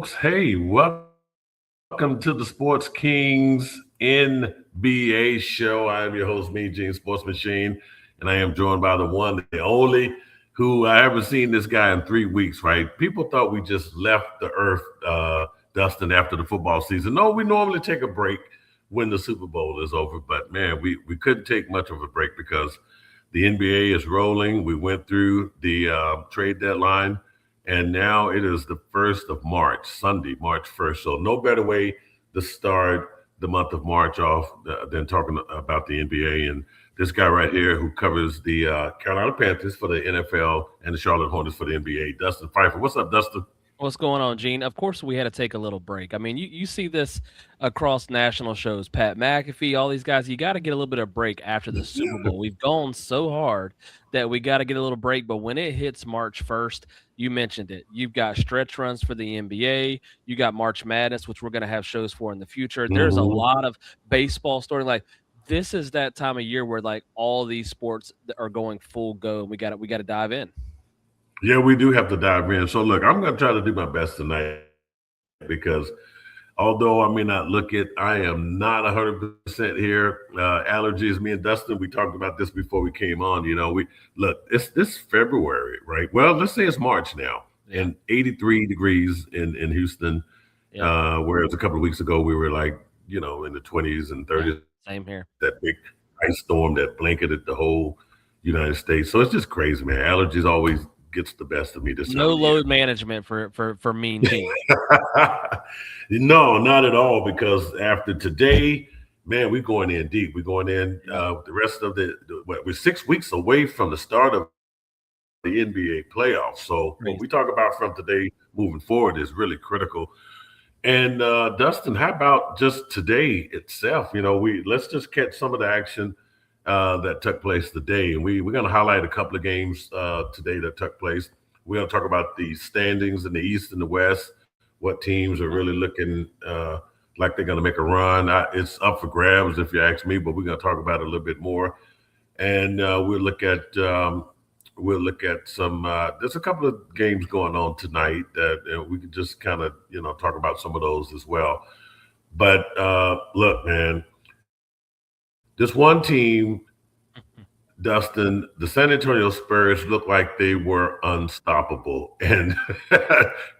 folks. Hey, welcome to the Sports Kings NBA show. I am your host, Me Gene Sports Machine, and I am joined by the one, the only, who I haven't seen this guy in 3 weeks, right? People thought we just left the earth, Dustin, after the football season. No, we normally take a break when the Super Bowl is over, but man, we couldn't take much of a break because the NBA is rolling. We went through the trade deadline, and now it is the 1st of March, Sunday, March 1st. So, no better way to start the month of March off than talking about the NBA. And this guy right here who covers the Carolina Panthers for the NFL and the Charlotte Hornets for the NBA, Dustin Pfeiffer. What's up, Dustin? What's going on, Gene? Of course, we had to take a little break. I mean, you see this across national shows. Pat McAfee, all these guys, you got to get a little bit of break after the Super Bowl. We've gone so hard that we got to get a little break. But when it hits March 1st, you mentioned it. You've got stretch runs for the NBA. You got March Madness, which we're going to have shows for in the future. There's a Mhm. lot of baseball story. Like this is that time of year where like all these sports are going full go, and we got to dive in. Yeah, we do have to dive in. So, look, I'm going to try to do my best tonight because although I may not look it, I am not 100% here. Allergies, me and Dustin, we talked about this before we came on. We look, it's this February, right? Well, let's say it's March now, Yeah. and 83 degrees in Houston, Yep. whereas a couple of weeks ago we were like, in the 20s and Yeah. 30s, that Same big here. ice storm that blanketed the whole United States. So it's just crazy, man. Allergies always gets the best of me this time of No year. load management for Mean Gene. No, not at all. Because after today, man, we're going in deep. We're going in Yeah. the rest of we're 6 weeks away from the start of the NBA playoffs. So what we talk about from Crazy. today moving forward is really critical. And Dustin, how about just today itself? We let's just catch some of the action that took place today, and we're going to highlight a couple of games today that took place. We're going to talk about the standings in the East and the West. What teams are really looking like they're going to make a run? It's up for grabs if you ask me, but we're going to talk about it a little bit more, and we'll look at some. There's a couple of games going on tonight that we can just kind of talk about some of those as well. But look, man, this one team, Dustin, the San Antonio Spurs looked like they were unstoppable, and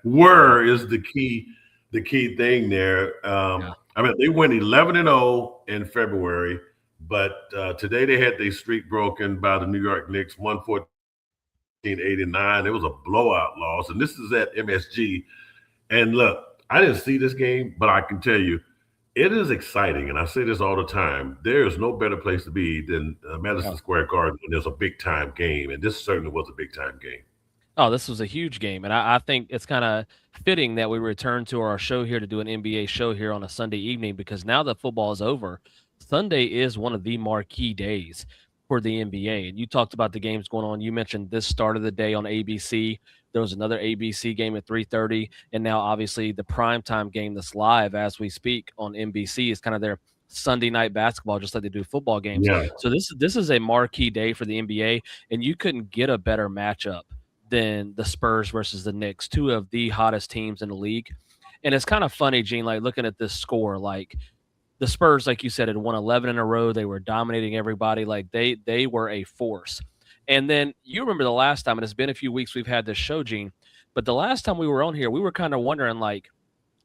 "were" is the key thing there. Yeah. I mean, they went 11-0 in February, but today they had their streak broken by the New York Knicks, 114-89. It was a blowout loss, and this is at MSG. And look, I didn't see this game, but I can tell you, it is exciting, and I say this all the time. There is no better place to be than Madison Yeah. Square Garden when there's a big time game, and this certainly was a big time game. Oh, this was a huge game, and I think it's kind of fitting that we return to our show here to do an NBA show here on a Sunday evening because now that football is over, Sunday is one of the marquee days for the NBA. And you talked about the games going on. You mentioned this start of the day on ABC. There was another ABC game at 3:30, and now obviously the primetime game that's live as we speak on NBC is kind of their Sunday night basketball, just like they do football games. Yeah, So this is a marquee day for the NBA, and you couldn't get a better matchup than the Spurs versus the Knicks, two of the hottest teams in the league. And it's kind of funny, Gene, like looking at this score, like the Spurs, like you said, had won 11 in a row. They were dominating everybody. Like they were a force. And then you remember the last time, and it's been a few weeks we've had this show, Gene, but the last time we were on here, we were kind of wondering like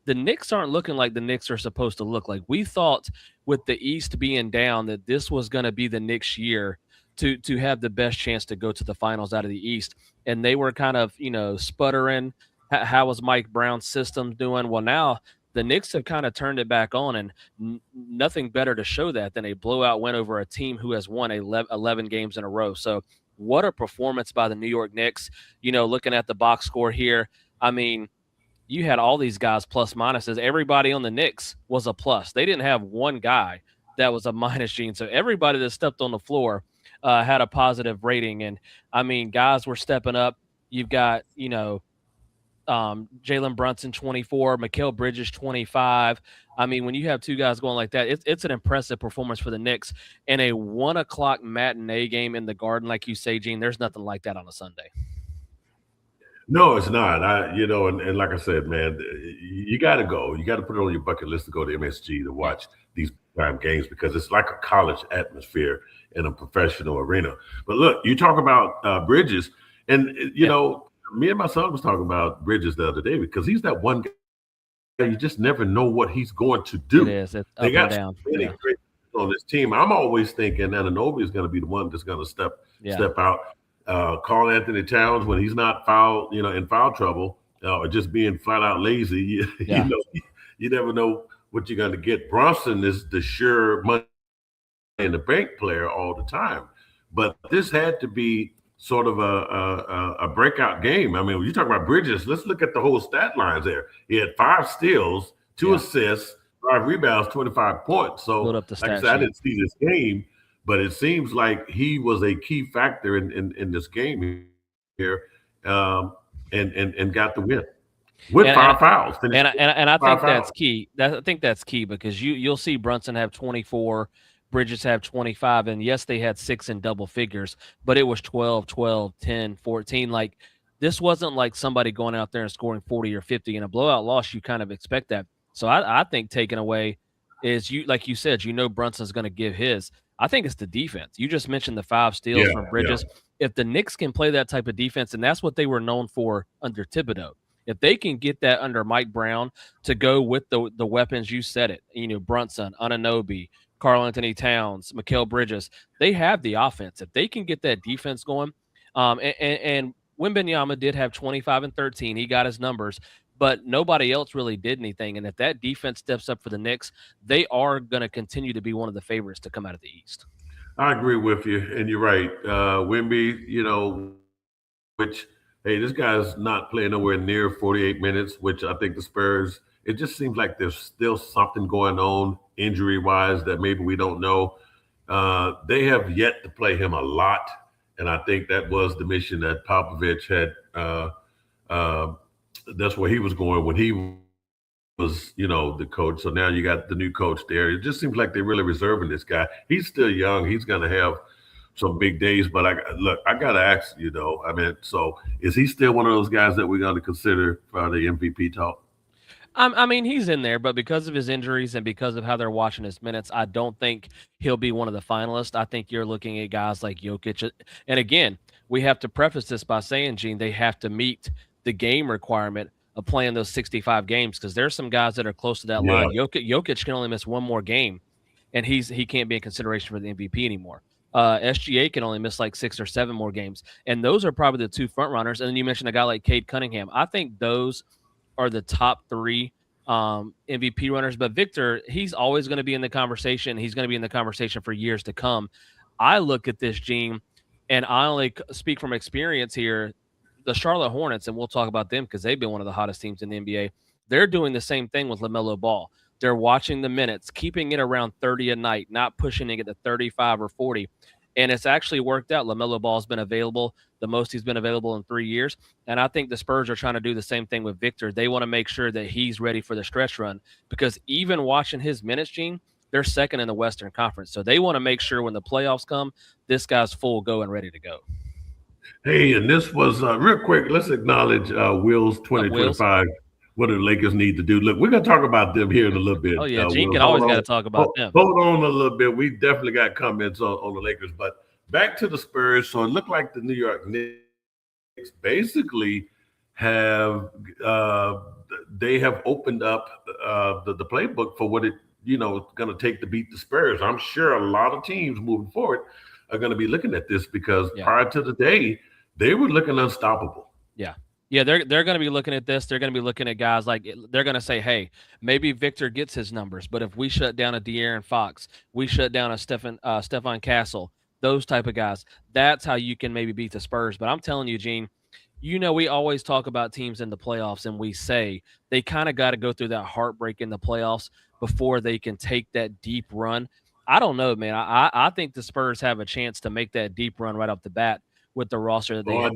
the Knicks aren't looking like the Knicks are supposed to look like. We thought with the East being down that this was going to be the Knicks year to have the best chance to go to the finals out of the East, and they were kind of sputtering. How was Mike Brown's system doing? Well, now the Knicks have kind of turned it back on, and nothing better to show that than a blowout win over a team who has won 11 games in a row. So, what a performance by the New York Knicks. Looking at the box score here, I mean, you had all these guys plus minuses. Everybody on the Knicks was a plus. They didn't have one guy that was a minus, Gene. So everybody that stepped on the floor had a positive rating. And I mean, guys were stepping up. You've got, Jalen Brunson 24, Mikal Bridges 25. I mean, when you have two guys going like that, it's an impressive performance for the Knicks. And a 1 o'clock matinee game in the Garden, like you say, Gene, there's nothing like that on a Sunday. No, it's not. And like I said, man, you got to go. You got to put it on your bucket list to go to MSG to Yeah, watch these time games because it's like a college atmosphere in a professional arena. But look, you talk about Bridges, and yeah, me and my son was talking about Bridges the other day because he's that one guy you just never know what he's going to do. it They is. got It's so up many and great down. players Yeah, on this team. I'm always thinking Ananobi is going to be the one that's going to step yeah, out. Carl Anthony Towns when he's not foul, in foul trouble, or just being flat out lazy. yeah. You never know what you're going to get. Bronson is the sure money in the bank player all the time, but this had to be sort of a breakout game. I mean, when you talk about Bridges, let's look at the whole stat lines there. He had 5 steals, 2 assists, 5 rebounds, 25 points. So, Load up the like I stat said, I sheet. didn't see this game, but it seems like he was a key factor in this game here, and got the win with five And and fouls. Finished and I five think fouls. that's key. I think that's key because you'll see Brunson have 24, Bridges have 25, and yes, they had 6 in double figures, but it was 12, 12, 10, 14. Like this wasn't like somebody going out there and scoring 40 or 50 in a blowout loss. You kind of expect that. So I think taking away is you like you said, Brunson's going to give his. I think it's the defense. You just mentioned the 5 steals Yeah, from yeah, Bridges. If the Knicks can play that type of defense, and that's what they were known for under Thibodeau, if they can get that under Mike Brown to go with the weapons, you said it, Brunson, Anunoby, Karl Anthony Towns, Mikal Bridges, they have the offense. If they can get that defense going, and Wembanyama did have 25 and 13, he got his numbers, but nobody else really did anything. And if that defense steps up for the Knicks, they are going to continue to be one of the favorites to come out of the East. I agree with you, and you're right. Wimby, which hey, this guy's not playing nowhere near 48 minutes, which I think the Spurs. It just seems like there's still something going on injury wise that maybe we don't know. They have yet to play him a lot, and I think that was the mission that Popovich had. Uh, that's where he was going when he was, the coach. So now you got the new coach there. It just seems like they're really reserving this guy. He's still young. He's going to have some big days. But look, I got to ask you though. I mean, so is he still one of those guys that we're going to consider for the MVP talk? I mean, he's in there, but because of his injuries and because of how they're watching his minutes, I don't think he'll be one of the finalists. I think you're looking at guys like Jokic. And again, we have to preface this by saying, Gene, they have to meet the game requirement of playing those 65 games because there's some guys that are close to that Yeah, line. Jokic can only miss one more game, and he can't be in consideration for the MVP anymore. SGA can only miss like 6 or 7 more games, and those are probably the two front runners. And then you mentioned a guy like Cade Cunningham. I think those are the top three MVP runners. But Victor, he's always going to be in the conversation. He's going to be in the conversation for years to come. I look at this, Gene, and I only speak from experience here. The Charlotte Hornets, and we'll talk about them because they've been one of the hottest teams in the NBA. They're doing the same thing with LaMelo Ball. They're watching the minutes, keeping it around 30 a night, not pushing it to 35 or 40. And it's actually worked out. LaMelo Ball's been available the most he's been available in 3 years. And I think the Spurs are trying to do the same thing with Victor. They want to make sure that he's ready for the stretch run because even watching his minutes, Gene, they're second in the Western Conference. So they want to make sure when the playoffs come, this guy's full go and ready to go. hey, and this was real quick. Let's acknowledge Will's Up, Wills? 2025. What do the Lakers need to do? Look, we're gonna talk about them here in a little bit. Oh, yeah. Gene Will, can hold always got on, to talk about them. hold on a little bit. We definitely got comments on the Lakers, but back to the Spurs. So it looked like the New York Knicks basically have they have opened up the playbook for what it's going to take to beat the Spurs. I'm sure a lot of teams moving forward are going to be looking at this because Yeah. prior to the day they were looking unstoppable. Yeah. Yeah, they're going to be looking at this. They're going to be looking at guys like they're going to say, "Hey, maybe Victor gets his numbers, but if we shut down a De'Aaron Fox, we shut down a Stefan Castle, those type of guys, that's how you can maybe beat the Spurs." But I'm telling you, Gene, we always talk about teams in the playoffs, and we say they kind of got to go through that heartbreak in the playoffs before they can take that deep run. I don't know, man. I think the Spurs have a chance to make that deep run right off the bat with the roster that they Oh, have.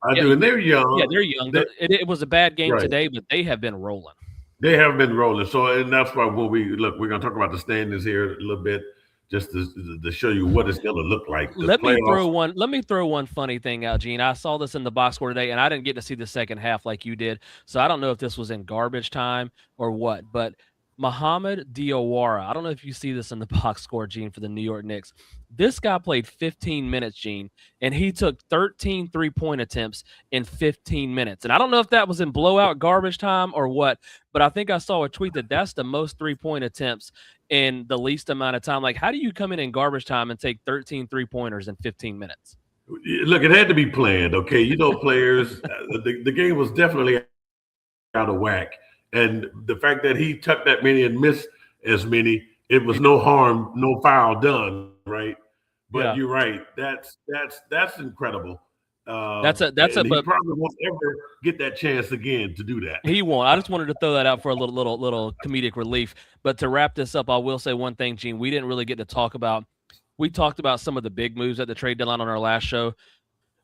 I Yeah, do, and they're yeah, young. they're young. They, It was a bad game right. today, but they have been rolling. They have been rolling. So, and that's why when we look, we're going to talk about the standings here a little bit. to show you what it's going to look like. The Let me playoffs. throw one. Let me throw one funny thing out, Gene. I saw this in the box score today, and I didn't get to see the second half like you did, so I don't know if this was in garbage time or what. But Muhammad Diawara, I don't know if you see this in the box score, Gene, for the New York Knicks. This guy played 15 minutes, Gene, and he took 13 3-point attempts in 15 minutes. And I don't know if that was in blowout garbage time or what, but I think I saw a tweet that that's the most 3-point attempts in the least amount of time. Like, how do you come in garbage time and take 13 3-pointers in 15 minutes? Look, it had to be planned. Okay, players. The game was definitely out of whack, and the fact that he took that many and missed as many, it was no harm, no foul done, right? But Yeah. you're right. That's incredible. That's a and he but probably won't ever get that chance again to do that. he won't. I just wanted to throw that out for a little comedic relief. But to wrap this up, I will say one thing, Gene. We didn't really get to talk about. We talked about some of the big moves at the trade deadline on our last show.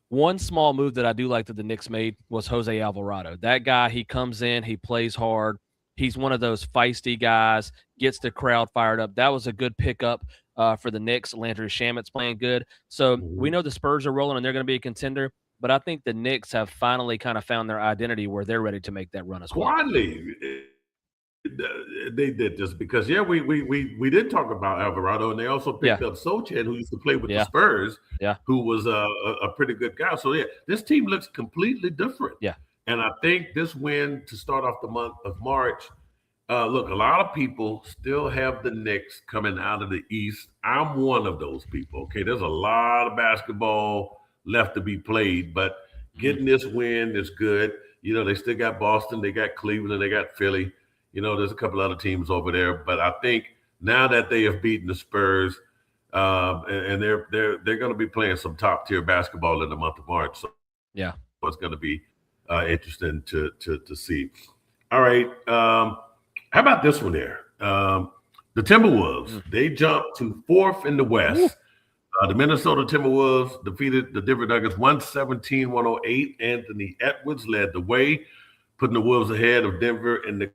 One small move that I do like that the Knicks made was Jose Alvarado. That guy, he comes in, he plays hard. He's one of those feisty guys, gets the crowd fired up. That was a good pickup for the Knicks. Landry Shamit's playing good. So we Mhm. know the Spurs are rolling and they're going to be a contender. But I think the Knicks have finally kind of found their identity where they're ready to make that run as well. Quietly, they did this because we did talk about Alvarado, and they also Yeah, picked up Sochan, who used to play with the yeah, Spurs, yeah, who was a pretty good guy. So yeah, this team looks completely different, yeah. and I think this win to start off the month of March. Look, a lot of people still have the Knicks coming out of the East. I'm one of those people. Okay, there's a lot of basketball left to be played, but Mhm. getting this win is good. They still got Boston, they got Cleveland, they got Philly. There's a couple other teams over there, but I think now that they have beaten the Spurs, and they're going to be playing some top tier basketball in the month of March, so Yeah. it's going to be interesting to see. All right, how about this one there? The Timberwolves, Mm. they jumped to fourth in the Woo. West. The Minnesota Timberwolves defeated the Denver Nuggets 117-108. Anthony Edwards led the way, putting the Wolves ahead of Denver in the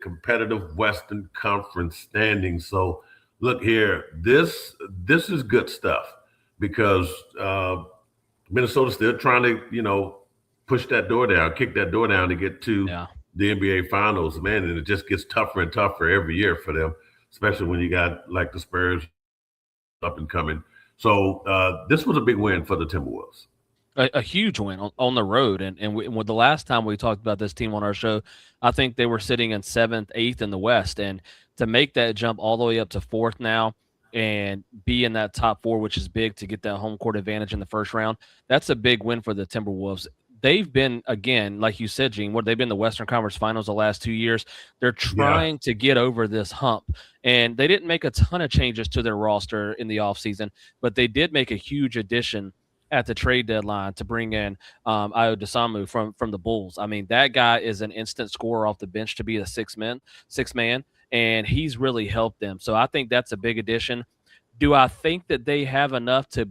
competitive Western Conference standings. So, look here, this is good stuff because Minnesota's still trying to, push that door down, kick that door down to get to Yeah. the NBA Finals, man. And it just gets tougher and tougher every year for them, especially when you got like the Spurs up and coming. So this was a big win for the Timberwolves. A huge win on the road, and the last time we talked about this team on our show, I think they were sitting in seventh, eighth in the West, and to make that jump all the way up to fourth now and be in that top four, which is big to get that home court advantage in the first round, that's a big win for the Timberwolves. They've been, again, like you said, Gene, they've been in the Western Conference Finals the last 2 years. They're Yeah, trying to get over this hump, and they didn't make a ton of changes to their roster in the offseason, but they did make a huge addition at the trade deadline to bring in Ayo Dosunmu from the Bulls. I mean, that guy is an instant scorer off the bench to be a six man, and he's really helped them. So I think that's a big addition. Do I think that they have enough to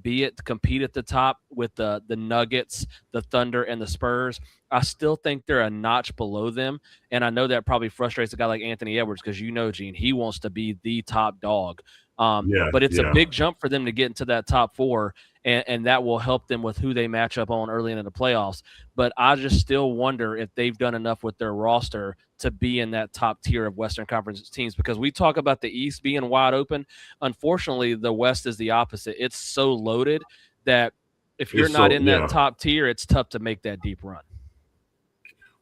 compete at the top with the Nuggets, the Thunder, and the Spurs? I still think they're a notch below them, and I know that probably frustrates a guy like Anthony Edwards because Gene, he wants to be the top dog. yeah, But it's a yeah. big jump for them to get into that top four, and that will help them with who they match up on early in the playoffs. But I just still wonder if they've done enough with their roster to be in that top tier of Western Conference teams because we talk about the East being wide open. Unfortunately, the West is the opposite. It's so loaded that if you're It's not so in that yeah. top tier, it's tough to make that deep run.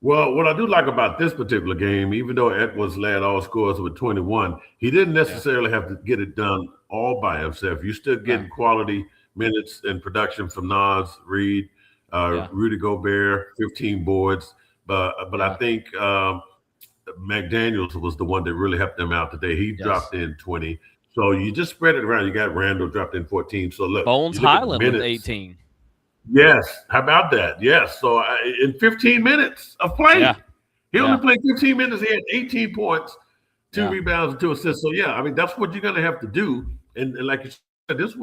Well, what I do like about this particular game, even though Edwards led all scores with 21, he didn't Yeah. necessarily have to get it done all by himself. You're still No. getting quality minutes and production from Nas, Reed, Yeah. Rudy Gobert, 15 boards. But I Yeah. think McDaniels was the one that really helped them out today. He Yes. dropped in 20. So you just spread it around. You got Randall dropped in 14. So look, Bones you look at the Highland with minutes. 18. Yes. How about that? Yes. So in 15 minutes of Yeah. play, he only Yeah. played 15 minutes. He had 18 points, two Yeah. rebounds, and two assists. So yeah, I mean that's what you're going to have to do. And like you said, this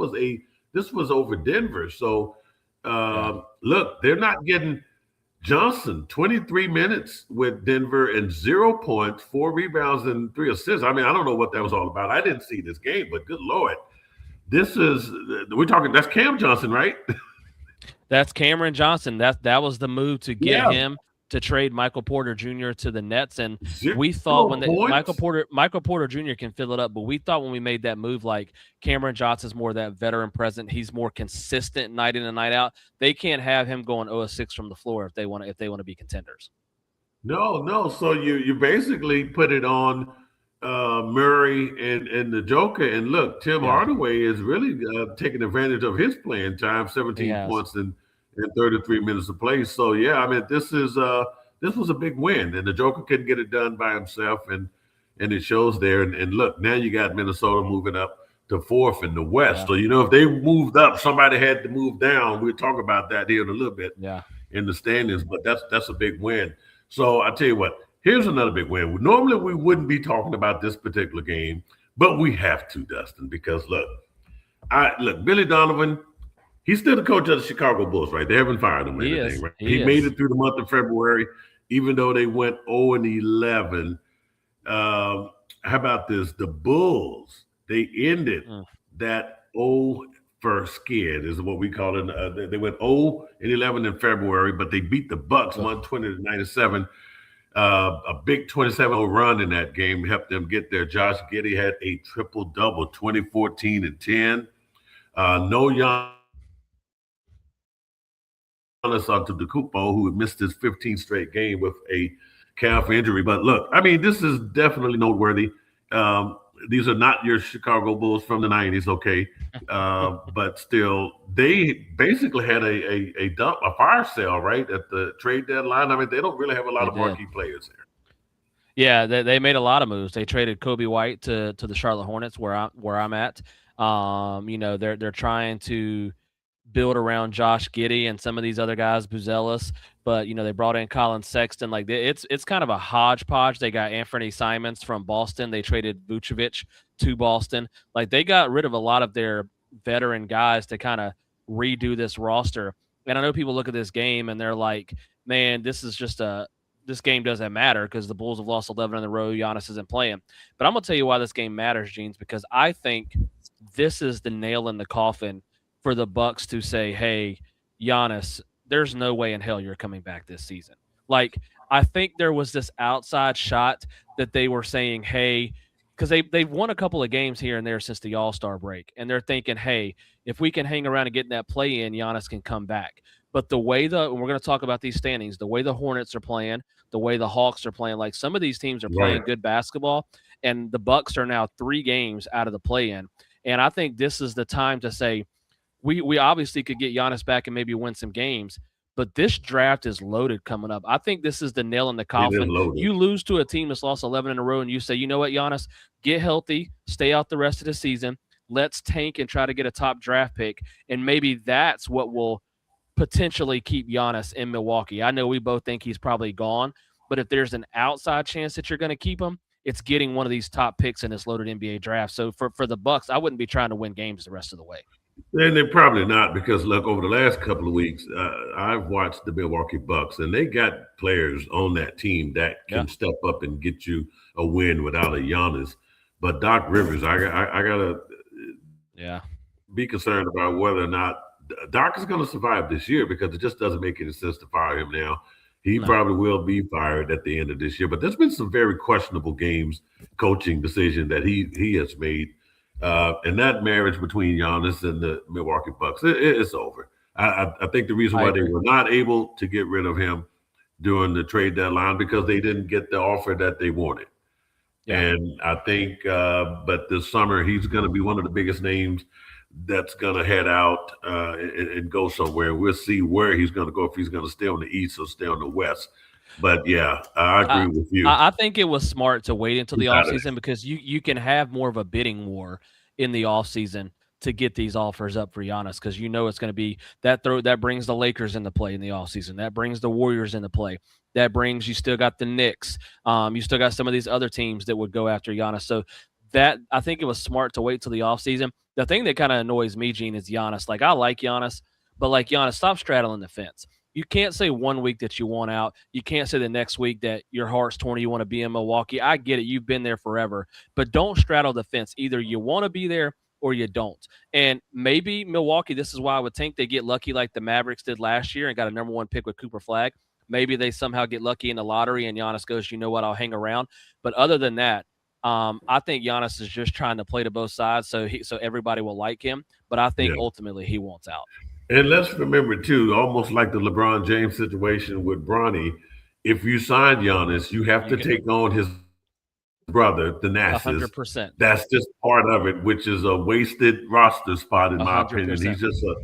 was over Denver. So Yeah. look, they're not getting Johnson, 23 minutes with Denver and 0 points, 4 rebounds, and 3 assists. I mean, I don't know what that was all about. I didn't see this game, but good Lord. This is, we're talking, that's Cam Johnson, right? That's Cameron Johnson. That was the move to get Yeah, him to trade Michael Porter Jr. to the Nets. And zero we thought when points. Michael Porter Jr. can fill it up, but we thought when we made that move, like Cameron Johnson's more that veteran present. He's more consistent night in and night out. They can't have him going 0-6 from the floor if they want to be contenders. No, no. So you basically put it on Murray and the Joker. And look, Tim Yeah, Hardaway is really taking advantage of his playing time, he 17 has. points in 33 minutes of play. So yeah, I mean this was a big win, and the Joker couldn't get it done by himself, and it shows there. And look, now you got Minnesota moving up to fourth in the West. Yeah, So if they moved up, somebody had to move down. We'll talk about that here in a little bit yeah, in the standings, but that's a big win. So I tell you what, here's another big win. Normally we wouldn't be talking about this particular game, but we have to, Dustin, because look, Billy Donovan, he's still the coach of the Chicago Bulls, right? They haven't fired him or he anything, is. right? He He made is. it through the month of February, even though they went 0-11. How about this? The Bulls, they ended Mm, that 0 for skid is what we call it. They went 0-11 in February, but they beat the Bucks ugh, 120-97. A big 27-0 run in that game helped them get there. Josh Giddey had a triple double, 2014 and 10. No Giannis Antetokounmpo, who had missed his 15th straight game with a calf injury. But look, I mean, this is definitely noteworthy. Um, these are not your Chicago Bulls from the 90s, okay? But still, they basically had a fire sale, right, at the trade deadline. I mean, they don't really have a lot they of did. marquee players here. Yeah, they made a lot of moves. They traded Kobe White to the Charlotte Hornets, where I'm at. They're trying to build around Josh Giddey and some of these other guys, Buzelis, but they brought in Colin Sexton. Like it's kind of a hodgepodge. They got Anthony Simons from Boston. They traded Vucevic to Boston. Like they got rid of a lot of their veteran guys to kind of redo this roster. And I know people look at this game and they're like, "Man, this game doesn't matter because the Bulls have lost 11 in a row. Giannis isn't playing." But I'm gonna tell you why this game matters, Jeans, because I think this is the nail in the coffin for the Bucks to say, "Hey, Giannis, there's no way in hell you're coming back this season." Like I think there was this outside shot that they were saying, "Hey," because they've won a couple of games here and there since the All-Star break, and they're thinking, "Hey, if we can hang around and get in that play in, Giannis can come back." But the way and we're going to talk about these standings, the way the Hornets are playing, the way the Hawks are playing, like some of these teams are Right. playing good basketball, and the Bucks are now 3 games out of the play-in. And I think this is the time to say, we obviously could get Giannis back and maybe win some games, but this draft is loaded coming up. I think this is the nail in the It is coffin. loaded. You lose to a team that's lost 11 in a row, and you say, you know what, Giannis, get healthy, stay out the rest of the season. Let's tank and try to get a top draft pick, and maybe that's what will potentially keep Giannis in Milwaukee. I know we both think he's probably gone, but if there's an outside chance that you're going to keep him, it's getting one of these top picks in this loaded NBA draft. So for the Bucks, I wouldn't be trying to win games the rest of the way. And they're probably not because look, over the last couple of weeks, I've watched the Milwaukee Bucks, and they got players on that team that Yeah, can step up and get you a win without a Giannis. But Doc Rivers, I gotta yeah, be concerned about whether or not Doc is going to survive this year because it just doesn't make any sense to fire him now. He no, probably will be fired at the end of this year. But there's been some very questionable games, coaching decision that he has made, and that marriage between Giannis and the Milwaukee Bucks, it's over. I think the reason I why they agree. were not able to get rid of him during the trade deadline because they didn't get the offer that they wanted. Yeah. And I think, but this summer he's going to be one of the biggest names that's going to head out and go somewhere. We'll see where he's going to go if he's going to stay on the East or stay on the West. But yeah, I I agree with you. I think it was smart to wait until You the got it. offseason because you can have more of a bidding war in the offseason to get these offers up for Giannis because it's going to be that brings the Lakers into play in the offseason. That brings the Warriors into play. That brings you still got the Knicks. You still got some of these other teams that would go after Giannis. So that I think it was smart to wait till the offseason. The thing that kind of annoys me, Gene, is Giannis. Like I like Giannis, but like Giannis, stop straddling the fence. You can't say one week that you want out. You can't say the next week that your heart's torn, you want to be in Milwaukee. I get it. You've been there forever, but don't straddle the fence. Either you want to be there or you don't. And maybe Milwaukee, this is why I would think they get lucky like the Mavericks did last year and got a number one pick with Cooper Flag. Maybe they somehow get lucky in the lottery and Giannis goes, you know what, I'll hang around. But other than that, I think Giannis is just trying to play to both sides so everybody will like him. But I think Yeah. ultimately he wants out. And let's remember too, almost like the LeBron James situation with Bronny, if you sign Giannis, you have You to got take on his brother, the Nassus. 100%. That's just part of it, which is a wasted roster spot, in A my hundred opinion. He's percent. just a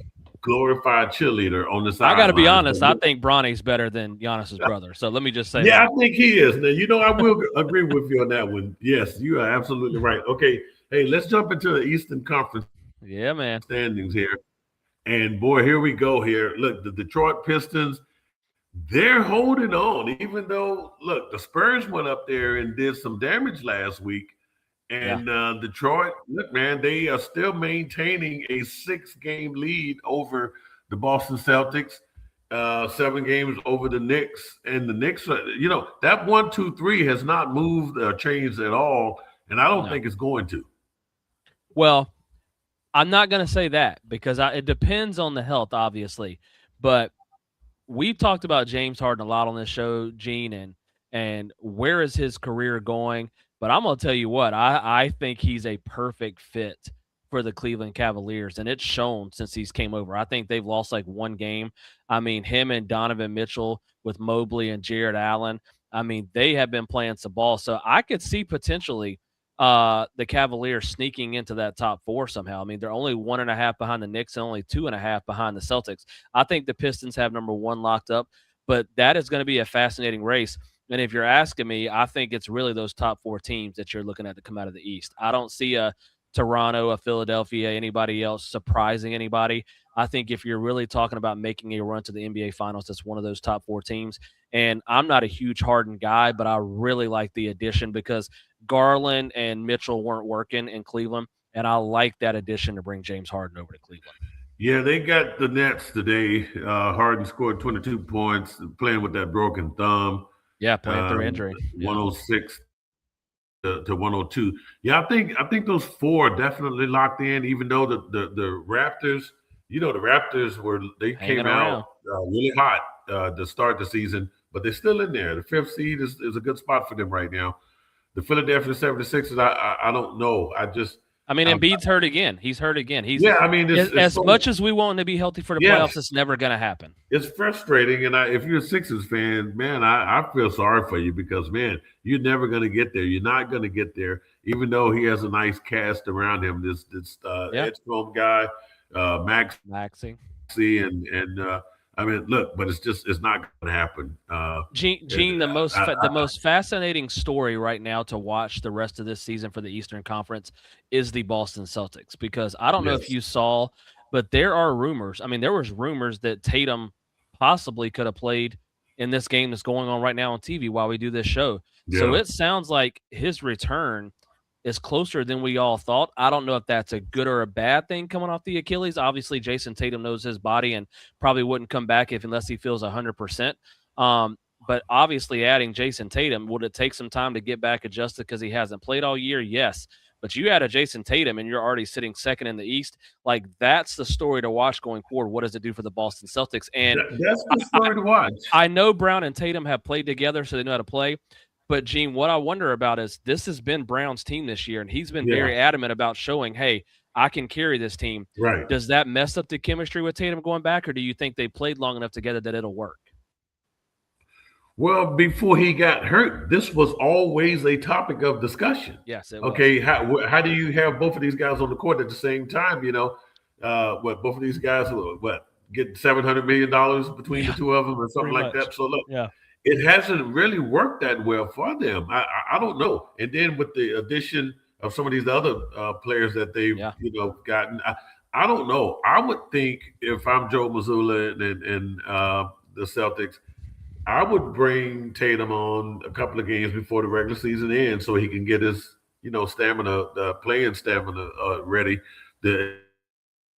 glorified cheerleader on the I got to be sidelines. honest. I think Bronny's better than Giannis's brother. So let me just say Yeah, that. I think he is. Now, I will agree with you on that one. Yes, you are absolutely right. Okay, hey, let's jump into the Eastern Conference Yeah, man. standings here. And boy, here we go here. Look, the Detroit Pistons, they're holding on, even though, look, the Spurs went up there and did some damage last week. Yeah. And Detroit, look, man, they are still maintaining a 6-game lead over the Boston Celtics, 7 games over the Knicks. And the Knicks, that 1, 2, 3 has not moved or changed at all. And I don't No. think it's going to. Well, I'm not going to say that because it depends on the health, obviously. But we've talked about James Harden a lot on this show, Gene, and where is his career going? But I'm gonna tell you what, I think he's a perfect fit for the Cleveland Cavaliers, and it's shown since he's came over. I think they've lost like one game. I mean, him and Donovan Mitchell with Mobley and Jared Allen. I mean, they have been playing some ball. So I could see potentially the Cavaliers sneaking into that top four somehow. I mean, they're only 1.5 behind the Knicks and only 2.5 behind the Celtics. I think the Pistons have number one locked up, but that is going to be a fascinating race. And if you're asking me, I think it's really those top four teams that you're looking at to come out of the East. I don't see a Toronto, a Philadelphia, anybody else surprising anybody. I think if you're really talking about making a run to the NBA Finals, that's one of those top four teams. And I'm not a huge Harden guy, but I really like the addition because Garland and Mitchell weren't working in Cleveland. And I like that addition to bring James Harden over to Cleveland. Yeah, they got the Nets today. Harden scored 22 points, playing with that broken thumb, Yeah, playing through um, injury. Yeah. 106 to 102. Yeah, I think those four are definitely locked in. Even though the Raptors, the Raptors they Hanging came out around. really hot to start the season, but they're still in there. The fifth seed is a good spot for them right now. The Philadelphia 76ers, I don't know. I mean, Um, Embiid's hurt again. He's hurt again. He's yeah, I mean, it's as so much as we want him to be healthy for the playoffs, yes. it's never going to happen. It's frustrating, and if you're a Sixers fan, man, I feel sorry for you because, man, you're never going to get there. You're not going to get there, even though he has a nice cast around him. This Yeah, Edgecombe guy, Maxi, Maxi. and I mean, look, but it's not going to happen. Gene, the I, most fascinating story right now to watch the rest of this season for the Eastern Conference is the Boston Celtics because I don't know if yes, you saw, but there are rumors. I mean, there was rumors that Tatum possibly could have played in this game that's going on right now on TV while we do this show. So yeah, it sounds like his return is closer than we all thought. I don't know if that's a good or a bad thing coming off the Achilles. Obviously, Jason Tatum knows his body and probably wouldn't come back unless he feels 100%. Um, but obviously, adding Jason Tatum, would it take some time to get back adjusted because he hasn't played all year? Yes. But you add a Jason Tatum and you're already sitting second in the East. Like, that's the story to watch going forward. What does it do for the Boston Celtics? And that's the I, story to watch. I know Brown and Tatum have played together, so they know how to play. But Gene, what I wonder about is this has been Brown's team this year, and he's been Yeah, very adamant about showing, hey, I can carry this team. right. Does that mess up the chemistry with Tatum going back, or do you think they played long enough together that it'll work? Well, before he got hurt, this was always a topic of discussion. Yes, it was. Okay, how do you have both of these guys on the court at the same time? What both of these guys what get $700 million between the Yeah, two of them or something pretty like much. that. So look, Yeah. it hasn't really worked that well for them. I don't know. And then with the addition of some of these other players that they've Yeah. gotten, I don't know. I would think if I'm Joe Mazzulla and the Celtics. I would bring Tatum on a couple of games before the regular season ends so he can get his, stamina, playing stamina ready. The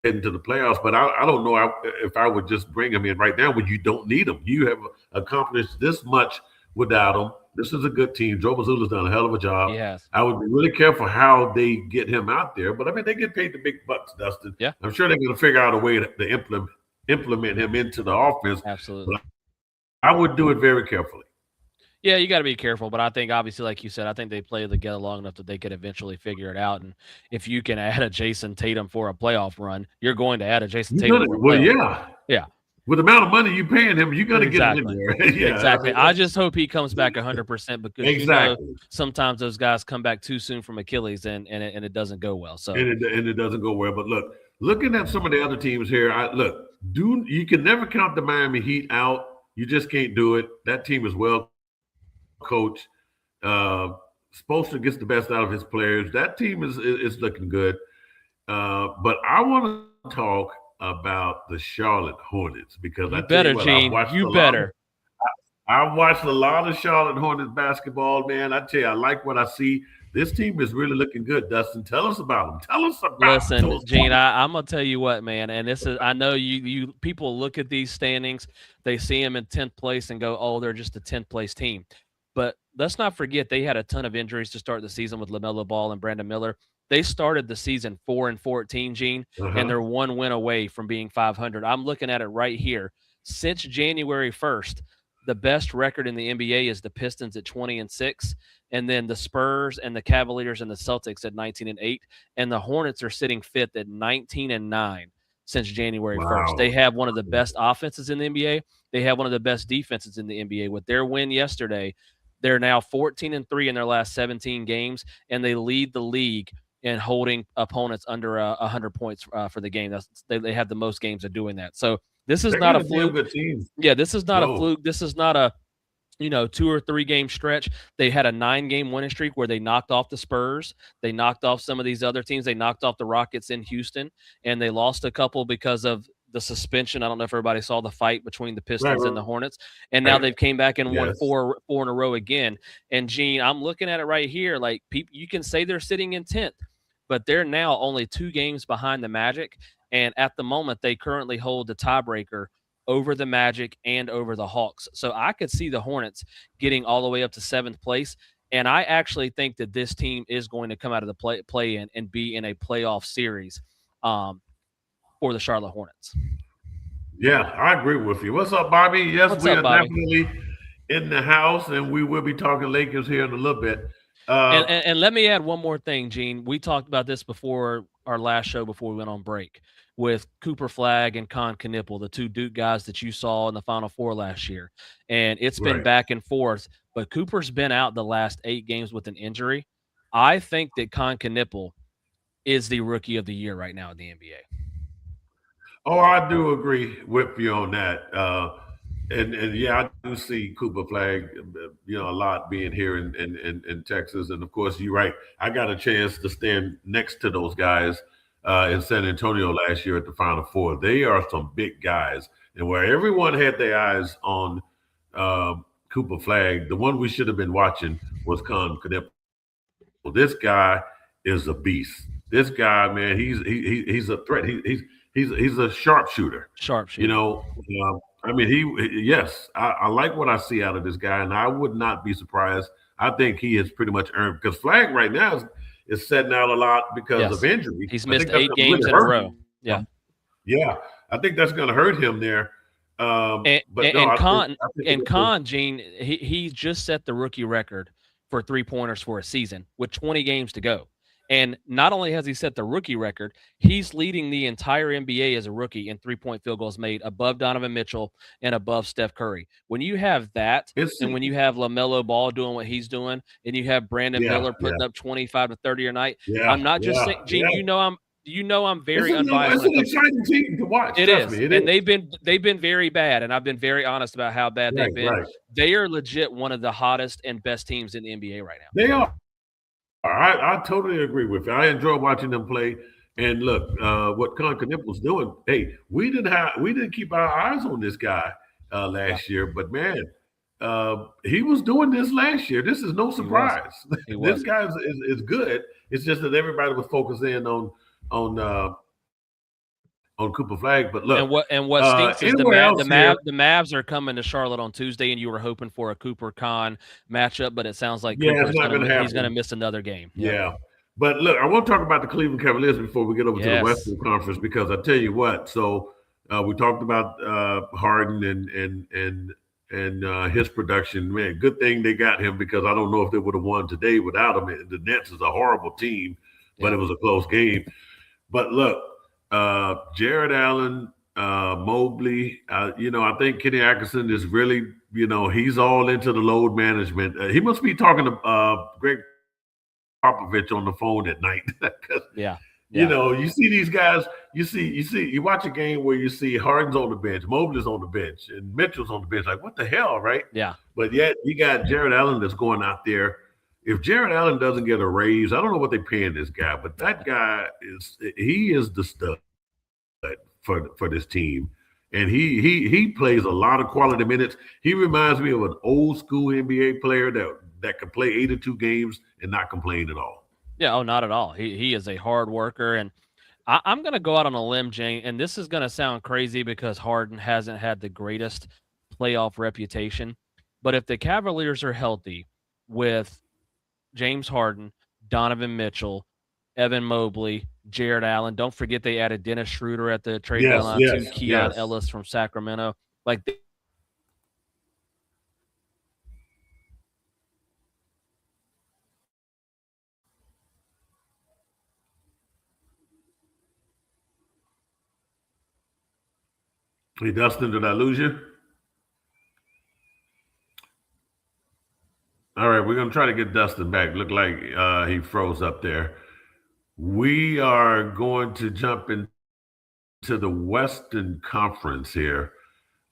heading to the playoffs. But I don't know if I would just bring him in right now when you don't need him. You have accomplished this much without him. This is a good team. Joe Mazzulla's done a hell of a job. He has. I would be really careful how they get him out there. But I mean, they get paid the big bucks, Dustin. Yeah. I'm sure they're going to figure out a way to implement him into the offense. Absolutely. But I would do it very carefully. Yeah, you got to be careful, but I think obviously, like you said, I think they play together long enough that they could eventually figure it out. And if you can add a Jason Tatum for a playoff run, you're going to add a Jason Tatum for a playoff run. Yeah. With the amount of money you paying him, you got to get him in there. Yeah, exactly. I just hope he comes back 100% because you know, sometimes those guys come back too soon from Achilles and it doesn't go well. So and it doesn't go well. But look, looking at some of the other teams here, you can never count the Miami Heat out. You just can't do it. That team is well coached. Spoelstra gets the best out of his players. That team is looking good. But I want to talk about the Charlotte Hornets because I watched a lot of Charlotte Hornets basketball, man. I tell you, I like what I see. This team is really looking good, Dustin. Tell us about them. Listen, Gene, I'm gonna tell you what, man. And this is, I know you people look at these standings, they see them in 10th place and go, oh, they're just a 10th place team. But let's not forget they had a ton of injuries to start the season with LaMelo Ball and Brandon Miller. They started the season 4-14, Gene, and they're one win away from being 500. I'm looking at it right here. Since January 1st, the best record in the NBA is the Pistons at 20-6, and then the Spurs and the Cavaliers and the Celtics at 19-8, and the Hornets are sitting fifth at 19-9 since January 1st. They have one of the best offenses in the NBA. They have one of the best defenses in the NBA. With their win yesterday, they're now 14-3 in their last 17 games, and they lead the league in holding opponents under 100 points for the game. They have the most games of doing that. So this is not a fluke. Yeah, this is not a fluke. This is not a 2 or 3 game stretch. They had a 9-game winning streak where they knocked off the Spurs. They knocked off some of these other teams. They knocked off the Rockets in Houston, and they lost a couple because of the suspension. I don't know if everybody saw the fight between the Pistons and the Hornets, and now they've came back and won four in a row again. And Gene, I'm looking at it right here. Like, you can say they're sitting in 10th, but they're now only 2 games behind the Magic, and at the moment they currently hold the tiebreaker over the Magic and over the Hawks. So I could see the Hornets getting all the way up to 7th place. And I actually think that this team is going to come out of the play-in and be in a playoff series for the Charlotte Hornets. Yeah, I agree with you. What's up, Bobby? Yes, we are definitely in the house, and we will be talking Lakers here in a little bit. And let me add one more thing, Gene. We talked about this before our last show before we went on break with Cooper Flagg and Con Knipple, the 2 Duke guys that you saw in the Final Four last year. And it's been back and forth, but Cooper's been out the last 8 games with an injury. I think that Con Knipple is the rookie of the year right now in the NBA. Oh, I do agree with you on that. And yeah, I do see Cooper Flagg, a lot being here in Texas. And of course, you're right. I got a chance to stand next to those guys in San Antonio last year at the Final Four. They are some big guys. And where everyone had their eyes on Cooper Flagg, the one we should have been watching was Con Knipple. Well, this guy is a beast. This guy, man, he's a threat. He's a sharpshooter. I mean, I like what I see out of this guy, and I would not be surprised. I think he has pretty much earned, because Flagg right now is setting out a lot because of injury. He's missed 8 games in a row. Yeah. Yeah. I think that's going to hurt him there. Con, Gene, he just set the rookie record for 3-pointers for a season with 20 games to go. And not only has he set the rookie record, he's leading the entire NBA as a rookie in 3-point field goals made, above Donovan Mitchell and above Steph Curry. When you have that, and when you have LaMelo Ball doing what he's doing, and you have Brandon Miller putting up 25 to 30 a night, I'm not just saying, Gene, I'm very unbiased. It's an exciting team to watch. It is. And they've been very bad, and I've been very honest about how bad they've been. Right. They are legit one of the hottest and best teams in the NBA right now. They are. I totally agree with you. I enjoy watching them play. And look, what Con Knipple's doing. Hey, we didn't keep our eyes on this guy last year, but man, he was doing this last year. This is no surprise. This guy is good. It's just that everybody was focusing on on Cooper Flag. But look, And what stinks is anywhere else here? The Mavs are coming to Charlotte on Tuesday, and you were hoping for a Cooper Khan matchup, but it sounds like Yeah, it's Cooper's not going to he's gonna happen. miss another game. Yep. Yeah. But look, I want to talk about the Cleveland Cavaliers before we get over to the Yes. Western Conference, because I tell you what. So we talked about Harden and his production. Man, good thing they got him, because I don't know if they would have won today without him. The Nets is a horrible team, but Yep. it was a close game. But look, Jared Allen, Mobley, I think Kenny Atkinson is really, he's all into the load management. He must be talking to Greg Popovich on the phone at night. 'Cause, Yeah. Yeah. you see these guys, you watch a game where you see Harden's on the bench, Mobley's on the bench, and Mitchell's on the bench. Like, what the hell, right? Yeah. But yet you got Jared Allen that's going out there. If Jared Allen doesn't get a raise, I don't know what they're paying this guy, but that guy he is the stud for this team. And he plays a lot of quality minutes. He reminds me of an old school NBA player that can play 82 games and not complain at all. Yeah. Oh, not at all. He is a hard worker, and I'm gonna go out on a limb, Jane, and this is gonna sound crazy because Harden hasn't had the greatest playoff reputation. But if the Cavaliers are healthy with James Harden, Donovan Mitchell, Evan Mobley, Jared Allen. Don't forget they added Dennis Schroeder at the trade Yes, deadline too, yes, Keon yes. Ellis from Sacramento. Like Hey, Dustin, did I lose you? All right, we're gonna try to get Dustin back. Look like he froze up there. We are going to jump into the Western Conference here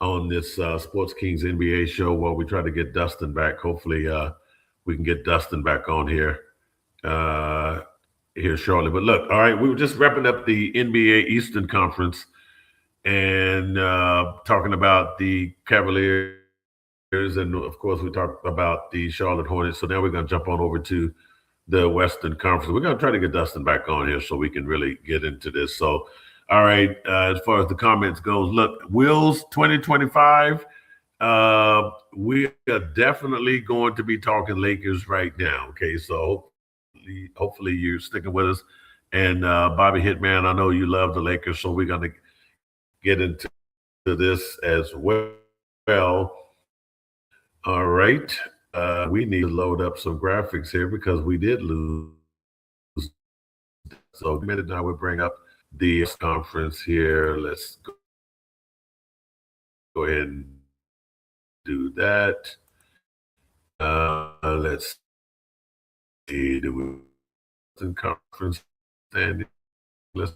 on this Sports Kings NBA show while we try to get Dustin back. Hopefully, we can get Dustin back on uh, here shortly. But look, all right, we were just wrapping up the NBA Eastern Conference and talking about the Cavaliers, and of course, we talked about the Charlotte Hornets. So now we're going to jump on over to the Western Conference. We're going to try to get Dustin back on here so we can really get into this. So, all right, as far as the comments goes, look, Will's 2025. We are definitely going to be talking Lakers right now. Okay, so hopefully you're sticking with us. And Bobby Hitman, I know you love the Lakers, so we're going to get into this as well. All right. We need to load up some graphics here because we did lose. So a minute now, we'll bring up the conference here. Let's go ahead and do that. Let's see. Do we conference standing? Let's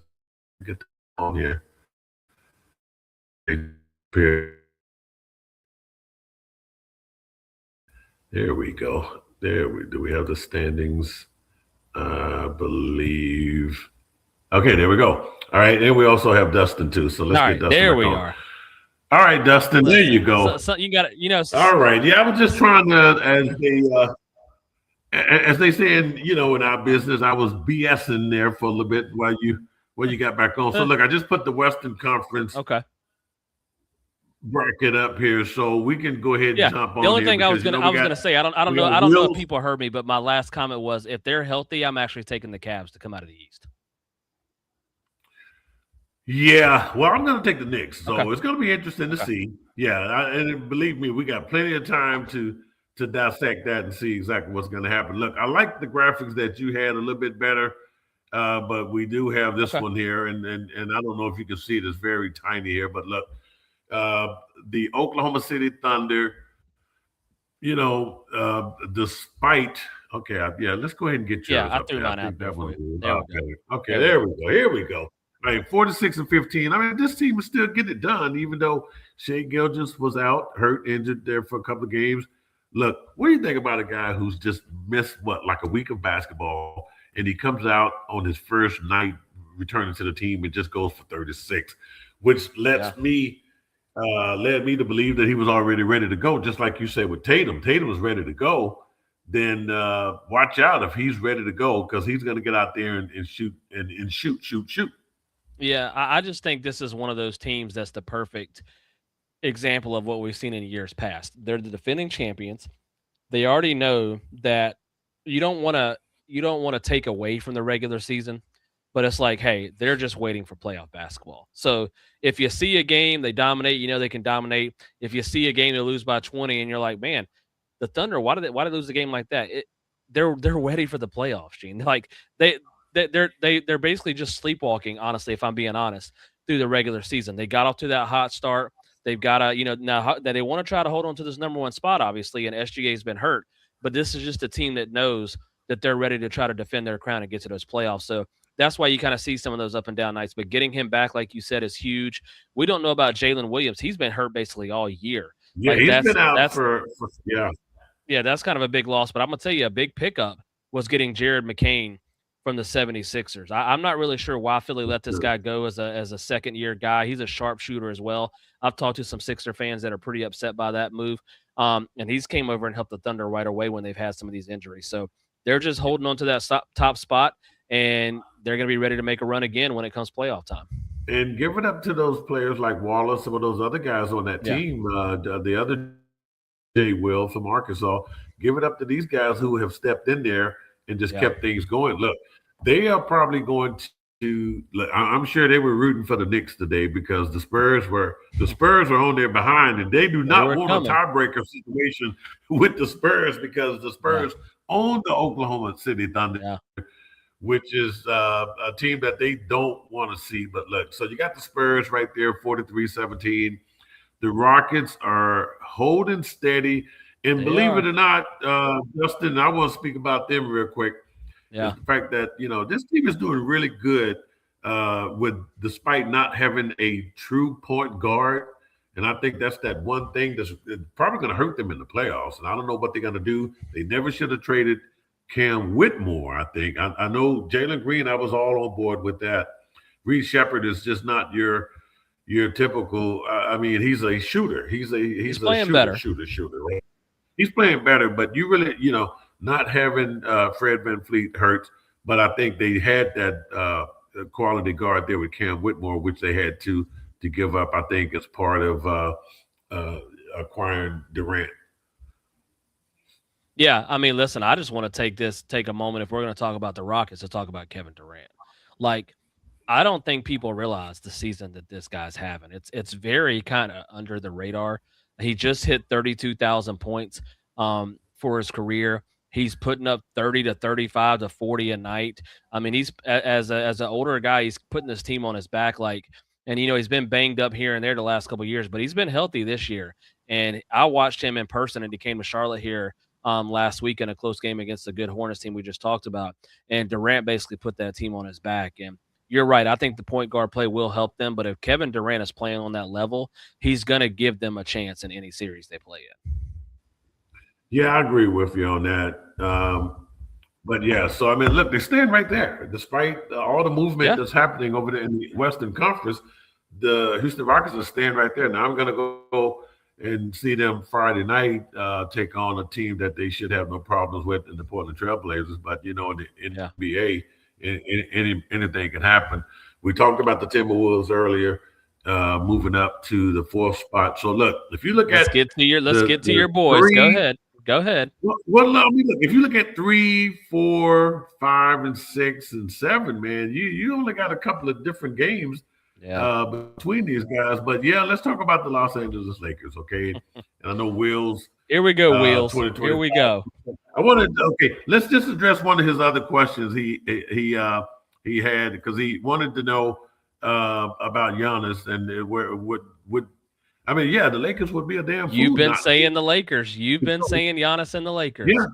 get on here. There we go. Do we have the standings? I believe. Okay, there we go. All right, and we also have Dustin too. So let's get Dustin. There back we on. are. All right, Dustin. There you go. So you got it. All right. Yeah, I was just trying to, as they say in our business, I was BSing there for a little bit while you got back on. So look, I just put the Western Conference bracket up here, so we can go ahead and jump on. The only thing I was gonna say, I don't know if people heard me, but my last comment was, if they're healthy, I'm actually taking the Cavs to come out of the East. Yeah, well, I'm going to take the Knicks, so it's going to be interesting to see. Yeah, and believe me, we got plenty of time to dissect that and see exactly what's going to happen. Look, I like the graphics that you had a little bit better, but we do have this one here, and I don't know if you can see it. It's very tiny here, but look, the Oklahoma City Thunder, despite let's go ahead and get yours. I threw mine out there for you. Okay, there we go. Here we go. All right, 46-15. I mean, this team is still getting it done, even though Shea Gilgeous was out, hurt, injured there for a couple of games. Look, what do you think about a guy who's just missed, like a week of basketball, and he comes out on his first night returning to the team and just goes for 36, which led me to believe that he was already ready to go, just like you said with Tatum. Tatum was ready to go. Then watch out if he's ready to go, because he's going to get out there and shoot and shoot. Yeah, I just think this is one of those teams that's the perfect example of what we've seen in years past. They're the defending champions. They already know that you don't want to you don't want to take away from the regular season, but it's like, hey, they're just waiting for playoff basketball. So if you see a game they dominate, you know they can dominate. If you see a game they lose by 20, and you're like, man, the Thunder, why did they lose a game like that? They're ready for the playoffs, Gene. Like they they're basically just sleepwalking. Honestly, if I'm being honest, through the regular season, they got off to that hot start. They've got to, now that they want to try to hold on to this number one spot, obviously, and SGA's been hurt. But this is just a team that knows that they're ready to try to defend their crown and get to those playoffs. So that's why you kind of see some of those up and down nights. But getting him back, like you said, is huge. We don't know about Jalen Williams. He's been hurt basically all year. Yeah, Like he's been out that's for yeah. yeah, that's kind of a big loss. But I'm gonna tell you, a big pickup was getting Jared McCain from the 76ers. I'm not really sure why Philly let this guy go as a second year guy. He's a sharpshooter as well. I've talked to some Sixer fans that are pretty upset by that move. And he's came over and helped the Thunder right away when they've had some of these injuries. So they're just holding on to that top spot, and they're going to be ready to make a run again when it comes playoff time. And give it up to those players like Wallace, some of those other guys on that Yeah. team. The other Jay Will from Arkansas. Give it up to these guys who have stepped in there and just Yeah. kept things going. Look, they are probably going to. Look, I'm sure they were rooting for the Knicks today because the Spurs were on their behind, and they do They not were want a coming. tiebreaker situation with the Spurs because the Yeah. Spurs own the Oklahoma City Thunder, Yeah. which is a team that they don't want to see. But look, so you got the Spurs right there, 43-17. The Rockets are holding steady. And They believe it are. or not, Justin, I want to speak about them real quick. Is Yeah. the fact that this team is doing really good with despite not having a true point guard, and I think that's that one thing that's probably going to hurt them in the playoffs. And I don't know what they're going to do. They never should have traded Cam Whitmore. I think I know Jalen Green. I was all on board with that. Reed Shepard is just not your typical. I mean, he's a shooter. He's He's a playing shooter, better. shooter. Right? He's playing better, but you really, not having Fred VanVleet hurts. But I think they had that quality guard there with Cam Whitmore, which they had to give up. I think as part of uh, acquiring Durant. Yeah, I mean, listen, I just want to take a moment if we're going to talk about the Rockets to talk about Kevin Durant. Like, I don't think people realize the season that this guy's having. It's very kind of under the radar. He just hit 32,000 points for his career. He's putting up 30 to 35 to 40 a night. I mean, as an older guy, he's putting this team on his back and he's been banged up here and there the last couple of years, but he's been healthy this year. And I watched him in person, and he came to Charlotte here last week in a close game against the good Hornets team we just talked about. And Durant basically put that team on his back. And you're right. I think the point guard play will help them. But if Kevin Durant is playing on that level, he's going to give them a chance in any series they play in. Yeah, I agree with you on that. But yeah, so I mean, look, they stand right there, despite all the movement Yeah. that's happening over there in the Western Conference. The Houston Rockets are staying right there. Now I'm going to go and see them Friday night take on a team that they should have no problems with in the Portland Trailblazers. But in the Yeah. NBA, anything can happen. We talked about the Timberwolves earlier, moving up to the fourth spot. So look, if you look Let's at get to your let's the get to the your boys. Go three ahead. Go ahead. well, I mean, look, if you look at 3, 4, 5, and 6 and 7, man, you only got a couple of different games Yeah. between these guys. But yeah, let's talk about the Los Angeles Lakers, okay? And I know Will's Here we go, Wheels. Here 2025. we go. Let's just address one of his other questions he had because he wanted to know about Giannis and where would I mean, yeah, the Lakers would be a damn fool. You've been not saying the Lakers. You've been saying Giannis and the Lakers. Yeah,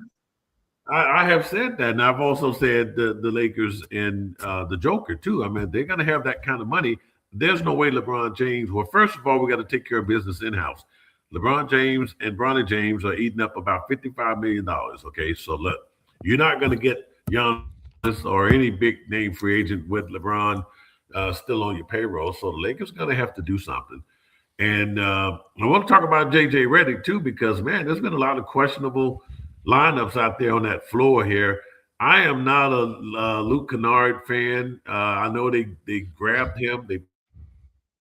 I have said that, and I've also said the Lakers and the Joker too. I mean, they're going to have that kind of money. There's no way LeBron James. Well, first of all, we got to take care of business in house. LeBron James and Bronny James are eating up about $55 million. Okay, so look, you're not going to get Giannis or any big name free agent with LeBron still on your payroll. So the Lakers going to have to do something. And I want to talk about JJ Redick too, because man, there's been a lot of questionable lineups out there on that floor here. I am not a Luke Kennard fan. I know they grabbed him, they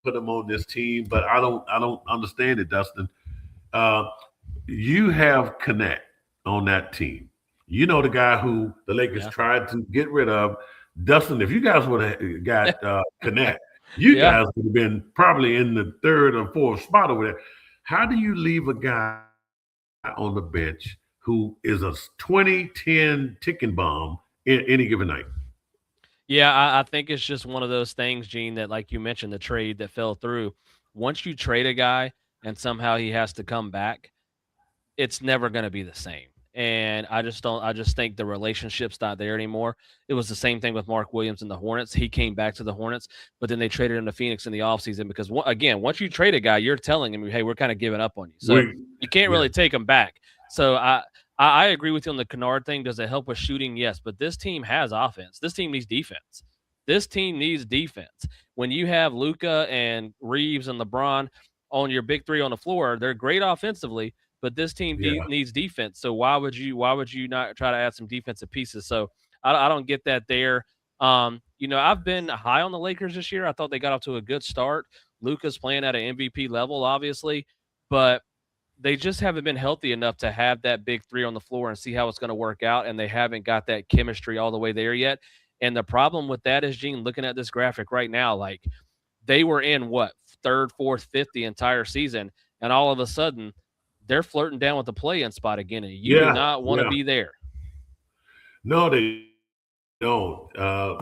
put him on this team, but I don't understand it, Dustin. Uh, you have Connect on that team. You know the guy who the Lakers Yeah. tried to get rid of. Dustin, if you guys would have got Connect, you Yeah. guys would have been probably in the third or fourth spot over there. How do you leave a guy on the bench who is a 2010 ticking bomb in any given night? Yeah, I think it's just one of those things, Gene, that like you mentioned, the trade that fell through. Once you trade a guy and somehow he has to come back, it's never going to be the same. And I just don't. I just think the relationship's not there anymore. It was the same thing with Mark Williams and the Hornets. He came back to the Hornets, but then they traded him to Phoenix in the offseason because again, once you trade a guy, you're telling him, "Hey, we're kind of giving up on you." So We, you can't yeah, really take him back. So I agree with you on the Kennard thing. Does it help with shooting? Yes, but this team has offense. This team needs defense. This team needs defense. When you have Luka and Reeves and LeBron on your big three on the floor, they're great offensively, but this team yeah, needs defense. So why would you not try to add some defensive pieces? So I don't get that there. I've been high on the Lakers this year. I thought they got off to a good start. Luka's playing at an MVP level, obviously, but they just haven't been healthy enough to have that big three on the floor and see how it's going to work out. And they haven't got that chemistry all the way there yet. And the problem with that is, Gene, looking at this graphic right now, like they were in what third, fourth, fifth the entire season, and all of a sudden they're flirting down with the play-in spot again, and you do yeah, not want to yeah. be there No, they don't.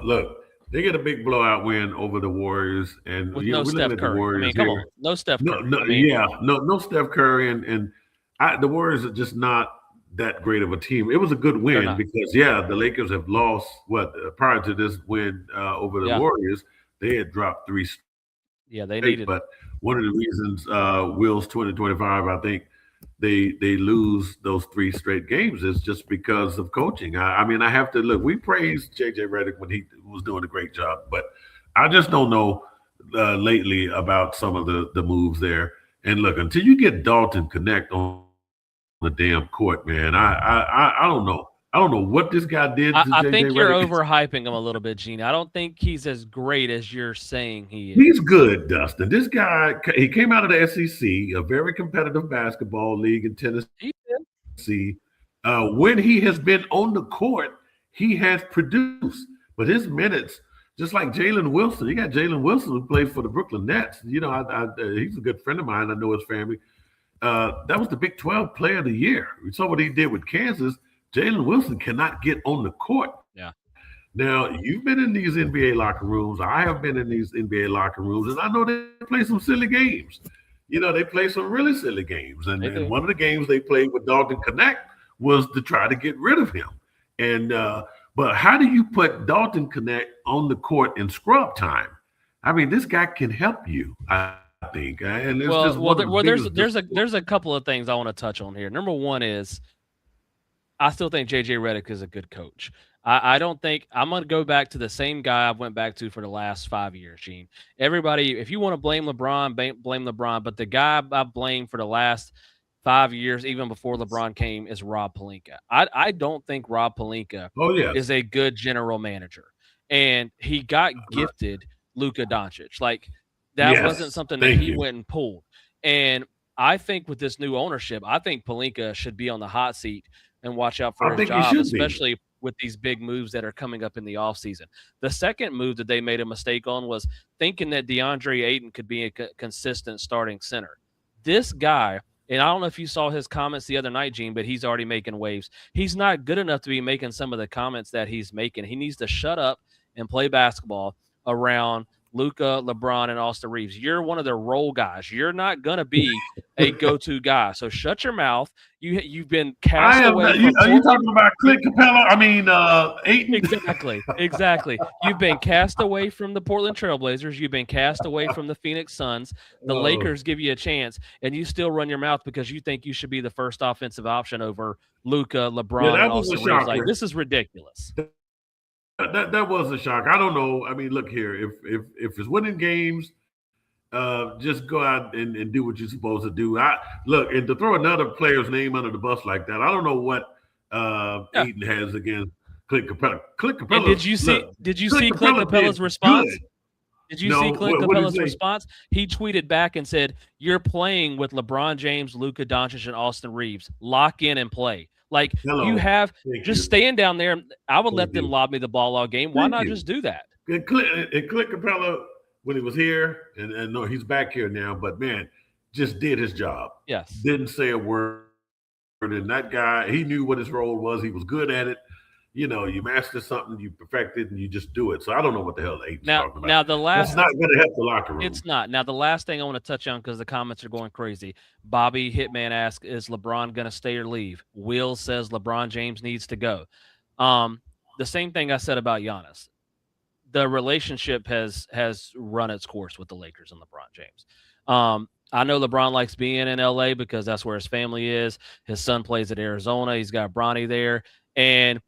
Look, they get a big blowout win over the Warriors, and we're with looking no at the Steph Warriors Curry. I mean, here. come on, no Steph No, Curry. no, I mean, yeah, no Steph Curry, and the Warriors are just not that great of a team. It was a good they're win not. because the Lakers have lost what prior to this win over the Yeah, Warriors, they had dropped three straight. But yeah, they one of needed the it. reasons Will's 2025, I think they lose those three straight games is just because of coaching. I mean, I have to look. We praised JJ Redick when he was doing a great job, but I just don't know lately about some of the moves there. And look, until you get Dalton Connect on the damn court, man, I don't know. I don't know what this guy did to JJ I Redick. think you're overhyping him a little bit, Gene. I don't think he's as great as you're saying he He's is. good, Dustin. This guy, he came out of the SEC, a very competitive basketball league in He Tennessee. did. When he has been on the court, he has produced. But his minutes, just like Jalen Wilson, you got Jalen Wilson who plays for the Brooklyn Nets. He's a good friend of mine. I know his family. That was the Big 12 Player of the Year. We saw what he did with Kansas. Jalen Wilson cannot get on the court. Yeah, Now, you've been in these NBA locker rooms. I have been in these NBA locker rooms, and I know they play some silly games. They play some really silly games. And they one of do. the games they played with Dalton Connect was to try to get rid of him. And but how do you put Dalton Connect on the court in scrub time? I mean, this guy can help you, I think, and it's just one of the biggest There's a couple of things I want to touch on here. Number one is I still think JJ Redick is a good coach. I don't think I'm going to go back to the same guy I've went back to for the last 5 years, Gene. Everybody, if you want to blame LeBron, blame LeBron. But the guy I blame for the last 5 years, even before LeBron came, is Rob Pelinka. I don't think Rob Pelinka Oh, yes. is a good general manager. And he got gifted Luka Doncic. Like that wasn't Yes. something that Thank he you. went and pulled. And I think with this new ownership, I think Pelinka should be on the hot seat and watch out for I his think he job, should be. especially with these big moves that are coming up in the offseason. The second move that they made a mistake on was thinking that DeAndre Ayton could be a consistent starting center. This guy, and I don't know if you saw his comments the other night, Gene, but he's already making waves. He's not good enough to be making some of the comments that he's making. He needs to shut up and play basketball around Luka, LeBron, and Austin Reeves. You're one of their role guys. You're not going to be a go-to guy. So shut your mouth. You've been I cast am away not. from Are you Portland. talking about Clint Capella? I mean, Aiton. Exactly, exactly. You've been cast away from the Portland Trailblazers. You've been cast away from the Phoenix Suns. The Oh, Lakers give you a chance, and you still run your mouth because you think you should be the first offensive option over Luka, yeah, LeBron, and that was a Austin Reeves. Like shocker. this is ridiculous. That was a shock. I don't know. I mean, look here. If it's winning games, just go out and do what you're supposed to do. I look and to throw another player's name under the bus like that. I don't know what Yeah, Aiton has against. Clint And Capella, look, did you Clint see Clint Capella did Capella's response? good. Did you see No, Clint what did he Capella's say? response? He tweeted back and said, "You're playing with LeBron James, Luka Doncic, and Austin Reeves. Lock in and play. Like you Hello. have Thank just you. stand down there. I would Thank let them you. lob me the ball all game. Why Thank not you. just do that?" And Clint Capella, when he was here, and no, he's back here now, but man, just did his job. Yes. Didn't say a word. And that guy, he knew what his role was. He was good at it. You master something, you perfect it, and you just do it. So I don't know what the hell Aiden's Now, talking about. now the That's last not going to help the locker room. It's not. Now, the last thing I want to touch on because the comments are going crazy. Bobby Hitman asks, "Is LeBron going to stay or leave?" Will says LeBron James needs to go. Um, the same thing I said about Giannis. The relationship has run its course with the Lakers and LeBron James. I know LeBron likes being in LA because that's where his family is. His son plays at Arizona. He's got Bronny there, and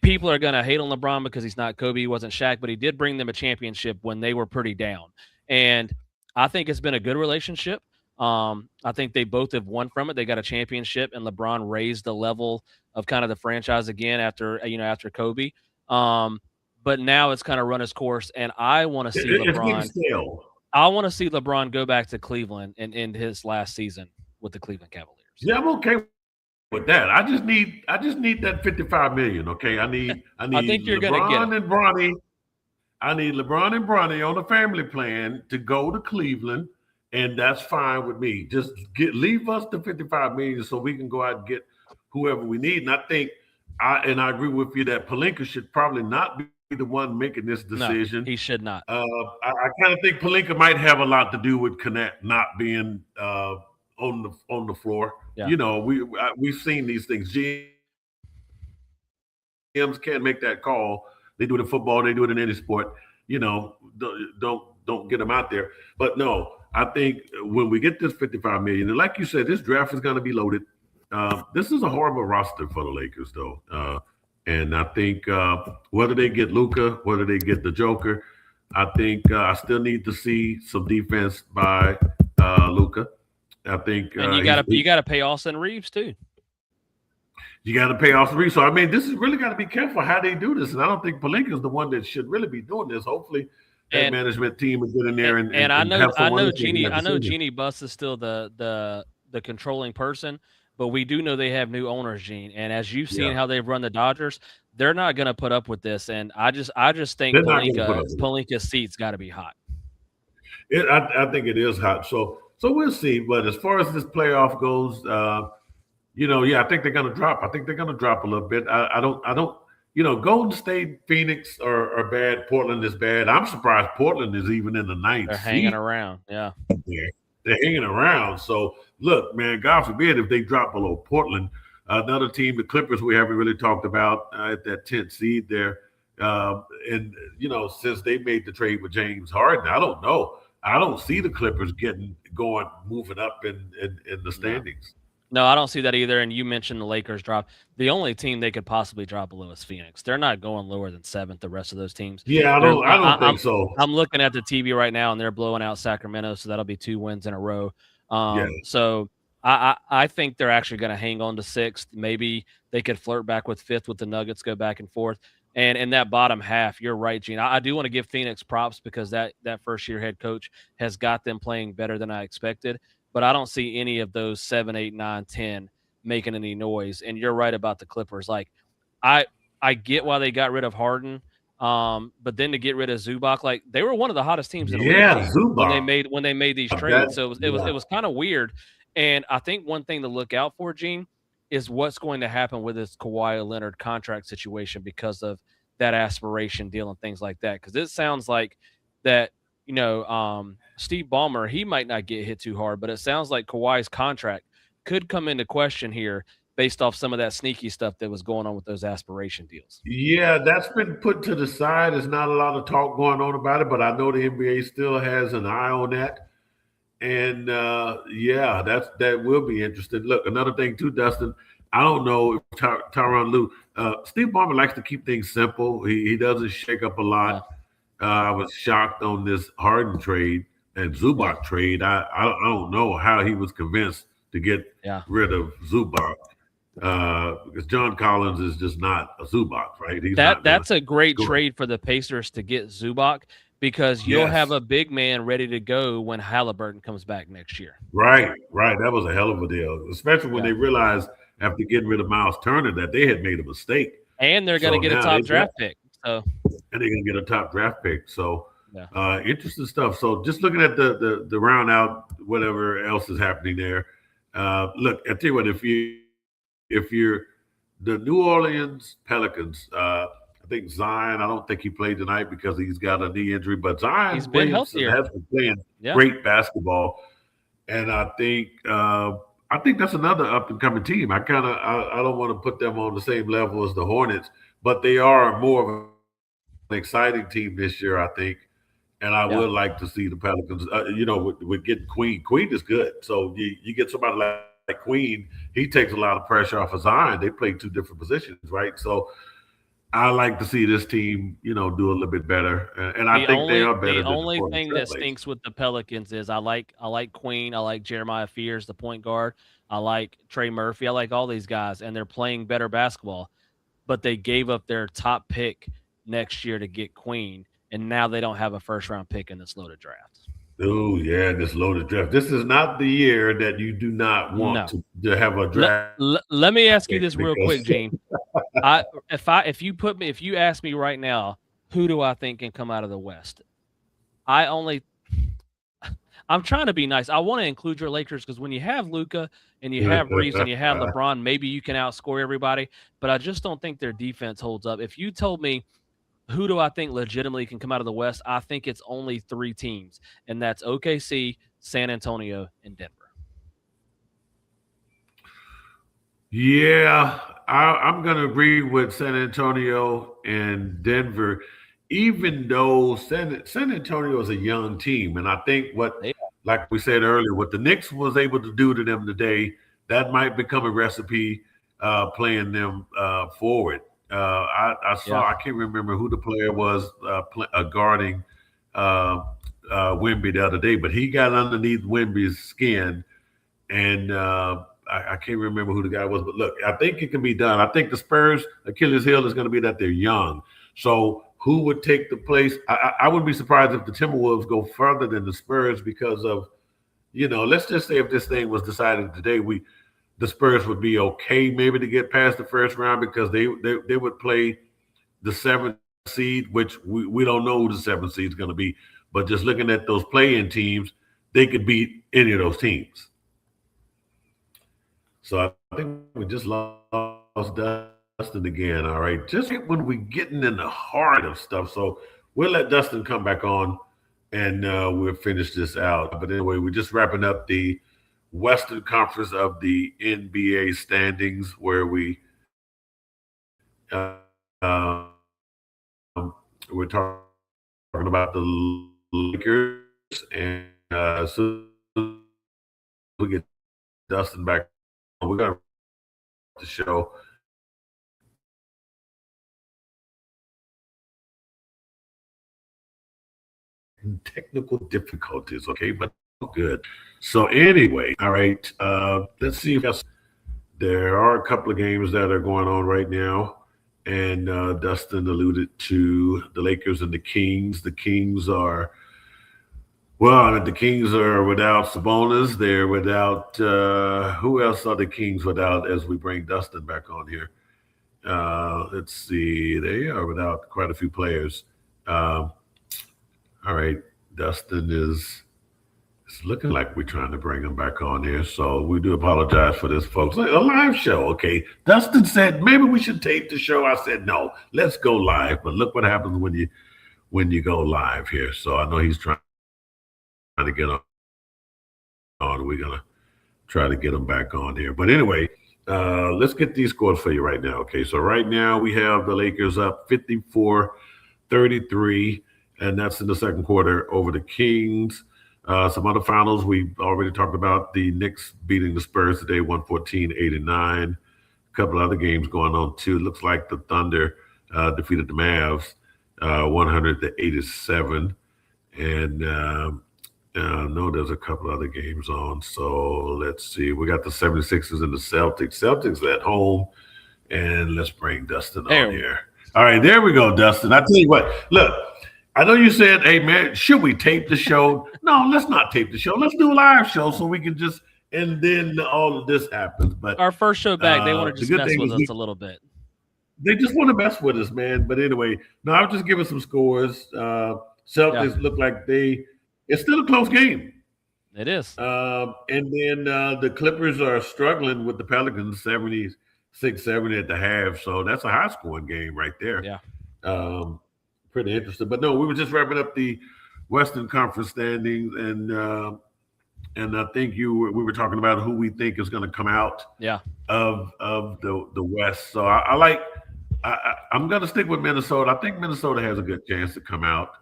people are gonna hate on LeBron because he's not Kobe, he wasn't Shaq, but he did bring them a championship when they were pretty down. And I think it's been a good relationship. I think they both have won from it. They got a championship, and LeBron raised the level of kind of the franchise again after Kobe. Um, but now it's kind of run its course, and It's getting stale. I want to see LeBron go back to Cleveland and end his last season with the Cleveland Cavaliers. Yeah, I'm okay with that. I just need that 55 million. Okay, I need I I need think you're going to get it. LeBron and Bronny. I need LeBron and Bronny on a family plan to go to Cleveland, and that's fine with me. Just leave us the 55 million so we can go out and get whoever we need. And I think I agree with you that Palinka should probably not be the one making this No, decision. he should not. I kind of think Palinka might have a lot to do with Connect not being on the floor. Yeah. We've seen these things. GMs can't make that call. They do it in football. They do it in any sport. Don't get them out there. But no, I think when we get this 55 million, and like you said, this draft is going to be loaded. This is a horrible roster for the Lakers, though. And I think whether they get Luca, whether they get the Joker, I think I still need to see some defense by Luca. I think And you got to pay Austin Reeves too. you got to pay off the resource. I mean, this is really got to be careful how they do this, and I don't think Palinka is the one that should really be doing this. Hopefully, that And management team will get in there and and have someone else making that I know decision. Jeannie Buss is still the controlling person, but we do know they have new owners, Gene. And as you've seen Yeah, how they've run the Dodgers, they're not going to put up with this. And I just think they're not going to put up with it. Palinka's seat's got to be hot. I think it is hot. So we'll see. But as far as this playoff goes, yeah, I think they're going to drop. I think they're going to drop a little bit. I don't. Golden State, Phoenix are bad. Portland is bad. I'm surprised Portland is even in the ninth They're hanging seed around. Yeah. there. They're hanging around. So look, man, God forbid if they drop below Portland. Another team, the Clippers, we haven't really talked about at that 10th seed there. And since they made the trade with James Harden, I don't know. I don't see the Clippers moving up in the No. standings. No, I don't see that either. And you mentioned the Lakers drop. The only team they could possibly drop below is Phoenix. They're not going lower than seventh. The rest of those teams. Yeah, I They're. don't. I don't think so. I'm looking at the TV right now, and they're blowing out Sacramento, so that'll be 2 wins in a row. Yeah, So I think they're actually going to hang on to sixth. Maybe they could flirt back with fifth with the Nuggets, go back and forth. And in that bottom half, you're right, Gene. I do want to give Phoenix props because that first year head coach has got them playing better than I expected. But I don't see any of those 7, 8, 9, 10 making any noise. And you're right about the Clippers. Like I I get why they got rid of Harden. But then to get rid of Zubac, like they were one of the hottest teams in the league, yeah, Gene, Zubac. when they made these That trades. So yeah. it was kind of weird. And I think one thing to look out for, Gene, is what's going to happen with this Kawhi Leonard contract situation because of that aspiration deal and things like that. Because it sounds like that, Steve Ballmer, he might not get hit too hard, but it sounds like Kawhi's contract could come into question here based off some of that sneaky stuff that was going on with those aspiration deals. Yeah, that's been put to the side. There's not a lot of talk going on about it, but I know the NBA still has an eye on that. And yeah, that will be interesting. Look, another thing too, Dustin. I don't know if Tyronn Lue. Steve Ballmer likes to keep things simple. He doesn't shake up a Yeah, lot. I was shocked on this Harden trade and yeah, Zubac trade. I don't know how he was convinced to get yeah. rid of Zubac. because John Collins is just not a Zubac, right? He's not going to That's a great score. trade for the Pacers to get Zubac because you'll have Yes, a big man ready to go when Halliburton comes back next year. right, right. That was a hell of a deal, especially when Yeah. they realized after getting rid of Miles Turner that they had made a mistake. And they're So gonna get a now top they got draft pick. So and they're gonna get a top draft pick. So yeah. interesting stuff. So just looking at the round out, whatever else is happening there. Look, I tell you what, if you're the New Orleans Pelicans, I think Zion. I don't think he played tonight because he's got a knee injury. But He's Zion been Williamson healthier. has been playing Yeah. great basketball, and I think that's another up and coming team. I don't want to put them on the same level as the Hornets, but they are more of an exciting team this year, I think. And I would like to see the Pelicans. With getting Queen. Queen is good. So you get somebody like Queen, he takes a lot of pressure off of Zion. They play two different positions, right? So I like to see this team, do a little bit better, and I think they are better than The the only Portland thing that Trailblazers. stinks with the Pelicans is I like Queen, I like Jeremiah Fears, the point guard, I like Trey Murphy, I like all these guys, and they're playing better basketball, but they gave up their top pick next year to get Queen, and now they don't have a first round pick in this loaded draft. Oh yeah, this loaded draft. This is not the year that you do not want No. to have a Let, draft pick let me ask you this because real quick, Gene. If you ask me right now, who do I think can come out of the West? I only I'm trying to be nice. I want to include your Lakers because when you have Luca and you have Reeves and you have LeBron, maybe you can outscore everybody. But I just don't think their defense holds up. If you told me who do I think legitimately can come out of the West, I think it's only three teams, and that's OKC, San Antonio, and Denver. Yeah, I'm going to agree with San Antonio and Denver, even though San Antonio is a young team. And I think They like we said earlier, what the Knicks was able to do to them today, that might become a recipe playing them forward. I yeah. saw, I can't remember who the player was guarding uh, Wimby the other day, but he got underneath Wimby's skin and I can't remember who the guy was, but look, I think it can be done. I think the Spurs Achilles heel is going to be that they're young. So who would take the place? I wouldn't be surprised if the Timberwolves go further than the Spurs because of let's just say if this thing was decided today, the Spurs would be okay maybe to get past the first round because they would play the seventh seed, which we don't know who the seventh seed is going to be. But just looking at those play-in teams, they could beat any of those teams. So I think we just lost Dustin again. All right. Just when we're getting in the heart of stuff. So we'll let Dustin come back on and we'll finish this out. But anyway, we're just wrapping up the Western Conference of the NBA standings where we're talking about the Lakers. And as soon as we get Dustin back on, we're going to the show. Technical difficulties, okay, but good. So anyway, all right. Let's see if there are a couple of games that are going on right now, and Dustin alluded to the Lakers and the Kings. The Kings are without Sabonis. They're without who else are the Kings without? As we bring Dustin back on here, let's see. They are without quite a few players. Um, all right, Dustin is. It's looking like we're trying to bring him back on here, so we do apologize for this, folks. Like, a live show, okay? Dustin said maybe we should tape the show. I said no, let's go live. But look what happens when you go live here. So I know he's trying to get on. We're gonna try to get him back on here. But anyway, let's get these scores for you right now. Okay, so right now we have the Lakers up 54-33, and that's in the second quarter over the Kings. Some other finals we already talked about: the Knicks beating the Spurs today, 114-89. A couple other games going on too. It looks like the Thunder defeated the Mavs 100-87, and I know there's a couple other games on. So let's see. We got the 76ers and the Celtics. Celtics at home. And let's bring Dustin on There we here. All right, there we go, Dustin. I tell you what, look, I know you said, hey, man, should we tape the show? No, let's not tape the show. Let's do a live show so we can just, and then all of this happens. But our first show back, they want to the just good mess thing with is us a little bit. they just want to mess with us, man. But anyway, no, I was just giving some scores. Celtics look like it's still a close game. It is. And then the Clippers are struggling with the Pelicans, 70 at the half. So that's a high scoring game right there. Yeah. Pretty interesting. But no, we were just wrapping up the Western Conference standings, and I think we were talking about who we think is going to come out of the West. So I'm going to stick with Minnesota. I think Minnesota has a good chance to come out.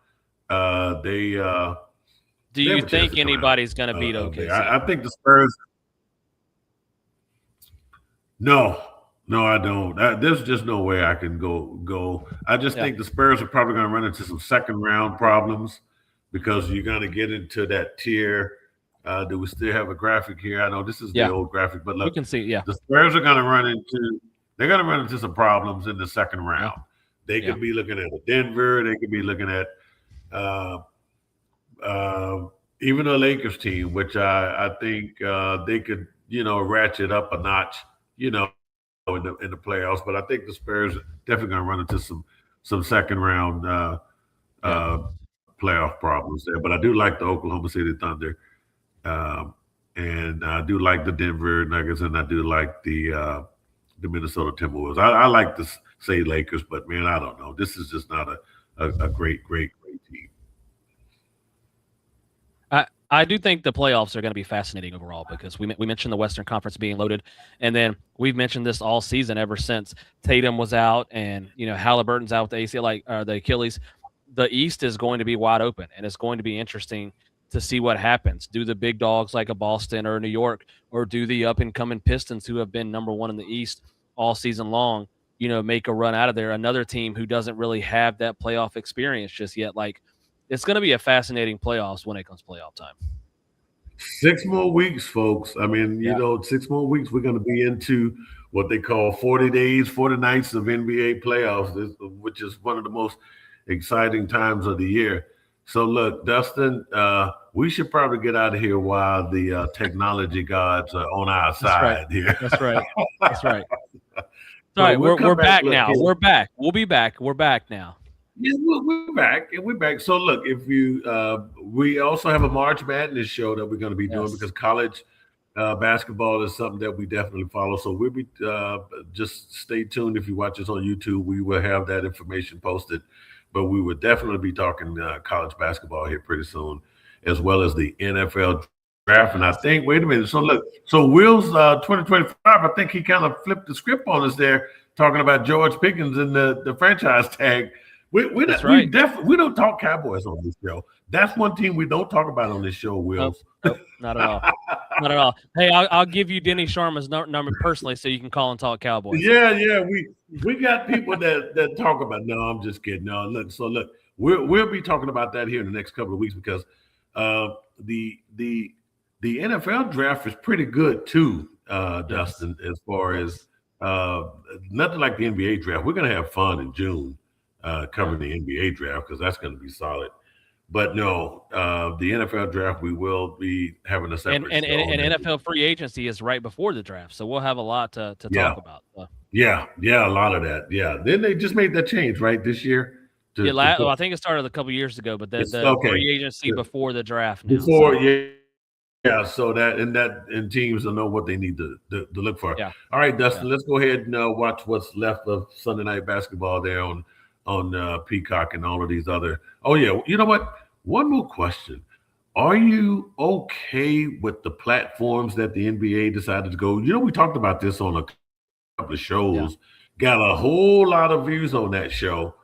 Do you think anybody's going to beat OKC? I think the Spurs. No, I don't. There's just no way I can go. I just think the Spurs are probably going to run into some second round problems because you're going to get into that tier. Do we still have a graphic here? I know this is the old graphic, but look, we can see. Yeah, the Spurs are going to run into some problems in the second round. They could be looking at a Denver. They could be looking at even a Lakers team, which I think they could ratchet up a notch. In the playoffs, but I think the Spurs are definitely going to run into some second round playoff problems there. But I do like the Oklahoma City Thunder, and I do like the Denver Nuggets, and I do like the Minnesota Timberwolves. I like to say Lakers, but man, I don't know. This is just not a great team. I do think the playoffs are going to be fascinating overall because we mentioned the Western Conference being loaded, and then we've mentioned this all season ever since Tatum was out and Halliburton's out with the ACL, the Achilles. The East is going to be wide open, and it's going to be interesting to see what happens. Do the big dogs like a Boston or New York, or do the up and coming Pistons who have been number one in the East all season long, make a run out of there? Another team who doesn't really have that playoff experience just yet, it's going to be a fascinating playoffs when it comes playoff time. 6 more weeks, folks. I mean, 6 more weeks, we're going to be into what they call 40 days, 40 nights of NBA playoffs, which is one of the most exciting times of the year. So, look, Dustin, we should probably get out of here while the technology gods are on our side here. That's right. That's right. All right, we're back now. We're back. We'll be back. We're back now. Yeah, we're back, and we're back. So look, if you, we also have a March Madness show that we're going to be doing because college basketball is something that we definitely follow. So we'll be just stay tuned. If you watch us on YouTube, we will have that information posted. But we will definitely be talking college basketball here pretty soon, as well as the NFL draft. And I think, wait a minute. So look, Will's 2025. I think he kind of flipped the script on us there, talking about George Pickens and the franchise tag. We don't talk Cowboys on this show. That's one team we don't talk about on this show, Will. Nope, not at all. Not at all. Hey, I'll give you Denny Sharma's number personally so you can call and talk Cowboys. Yeah. We got people that talk about. No, I'm just kidding. No, look. We'll be talking about that here in the next couple of weeks because the NFL draft is pretty good too, Dustin. As far as nothing like the NBA draft. We're gonna have fun in June. Covering the NBA draft because that's going to be solid. But no, the NFL draft, we will be having a separate and NFL free agency is right before the draft, so we'll have a lot to talk about. Yeah, a lot of that. Yeah, then they just made that change right this year. I think it started a couple years ago, but the free agency before the draft. Now, so that teams will know what they need to look for. Yeah. All right, Dustin, let's go ahead and watch what's left of Sunday Night Basketball there on Peacock and all of these other. Oh yeah, you know what? One more question: are you okay with the platforms that the NBA decided to go? We talked about this on a couple of shows. Got a whole lot of views on that show.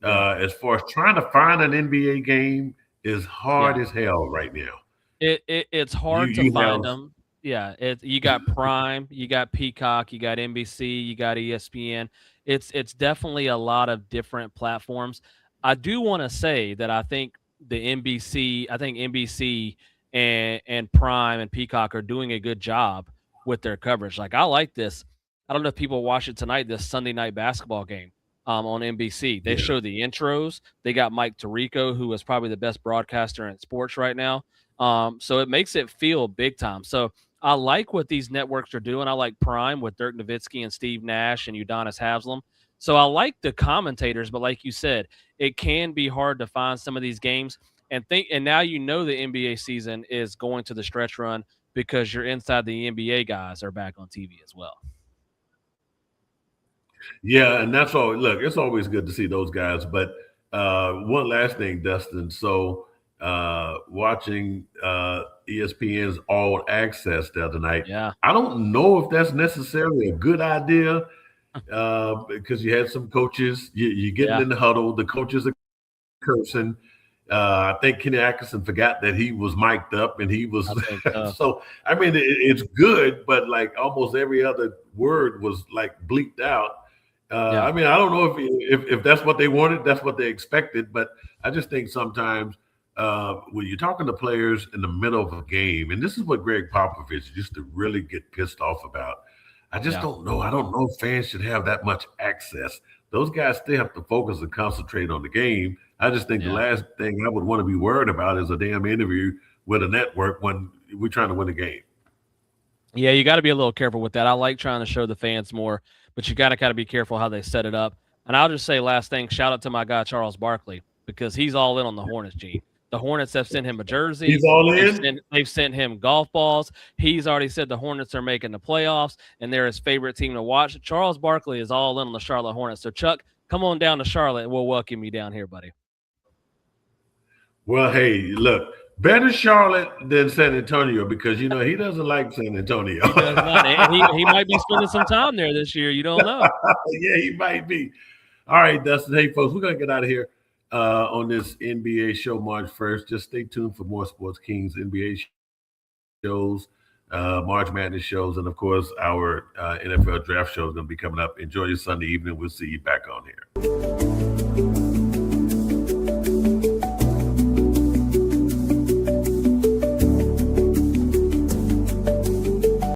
As far as trying to find an NBA game is hard as hell right now. It's hard to find them. Yeah, you got Prime, you got Peacock, you got NBC, you got ESPN. It's definitely a lot of different platforms. I do want to say that I think NBC and Prime and Peacock are doing a good job with their coverage. Like I like this. I don't know if people watch it tonight. This Sunday night basketball game on NBC. They Yeah. show the intros. They got Mike Tirico, who is probably the best broadcaster in sports right now. So it makes it feel big time. So I like what these networks are doing. I like Prime with Dirk Nowitzki and Steve Nash and Udonis Haslem. So I like the commentators, but like you said, it can be hard to find some of these games. And now you know the NBA season is going to the stretch run because you're inside the NBA guys are back on TV as well. Yeah, and that's all. Look, it's always good to see those guys. But one last thing, Dustin. So watching ESPN's All Access the other night, Yeah. I don't know if that's necessarily a good idea because you had some coaches. You're getting Yeah. in the huddle. The coaches are cursing. I think Kenny Atkinson forgot that he was mic'd up and he was I think so. so. I mean, it's good, but like almost every other word was like bleeped out. Yeah. I mean, I don't know if that's what they wanted, that's what they expected, but I just think sometimes when you're talking to players in the middle of a game, and this is what Greg Popovich used to really get pissed off about. I just Yeah. don't know. I don't know if fans should have that much access. Those guys still have to focus and concentrate on the game. I just think the Yeah. last thing I would want to be worried about is a damn interview with a network when we're trying to win a game. Yeah, you got to be a little careful with that. I like trying to show the fans more, but you got to kind of be careful how they set it up. And I'll just say last thing, shout out to my guy Charles Barkley because he's all in on the Hornets, Gene. The Hornets have sent him a jersey. He's all in. They've sent him golf balls. He's already said the Hornets are making the playoffs and they're his favorite team to watch. Charles Barkley is all in on the Charlotte Hornets. So Chuck, come on down to Charlotte and we'll welcome you down here, buddy. Well, hey, look, better Charlotte than San Antonio because you know he doesn't like San Antonio. He does not, and he might be spending some time there this year. You don't know. Yeah, he might be. All right, Dustin. Hey, folks, we're gonna get out of here on this NBA show March 1st. Just stay tuned for more Sports Kings NBA shows, March Madness shows, and of course our NFL draft show is gonna be coming up. Enjoy your Sunday evening. We'll see you back on here.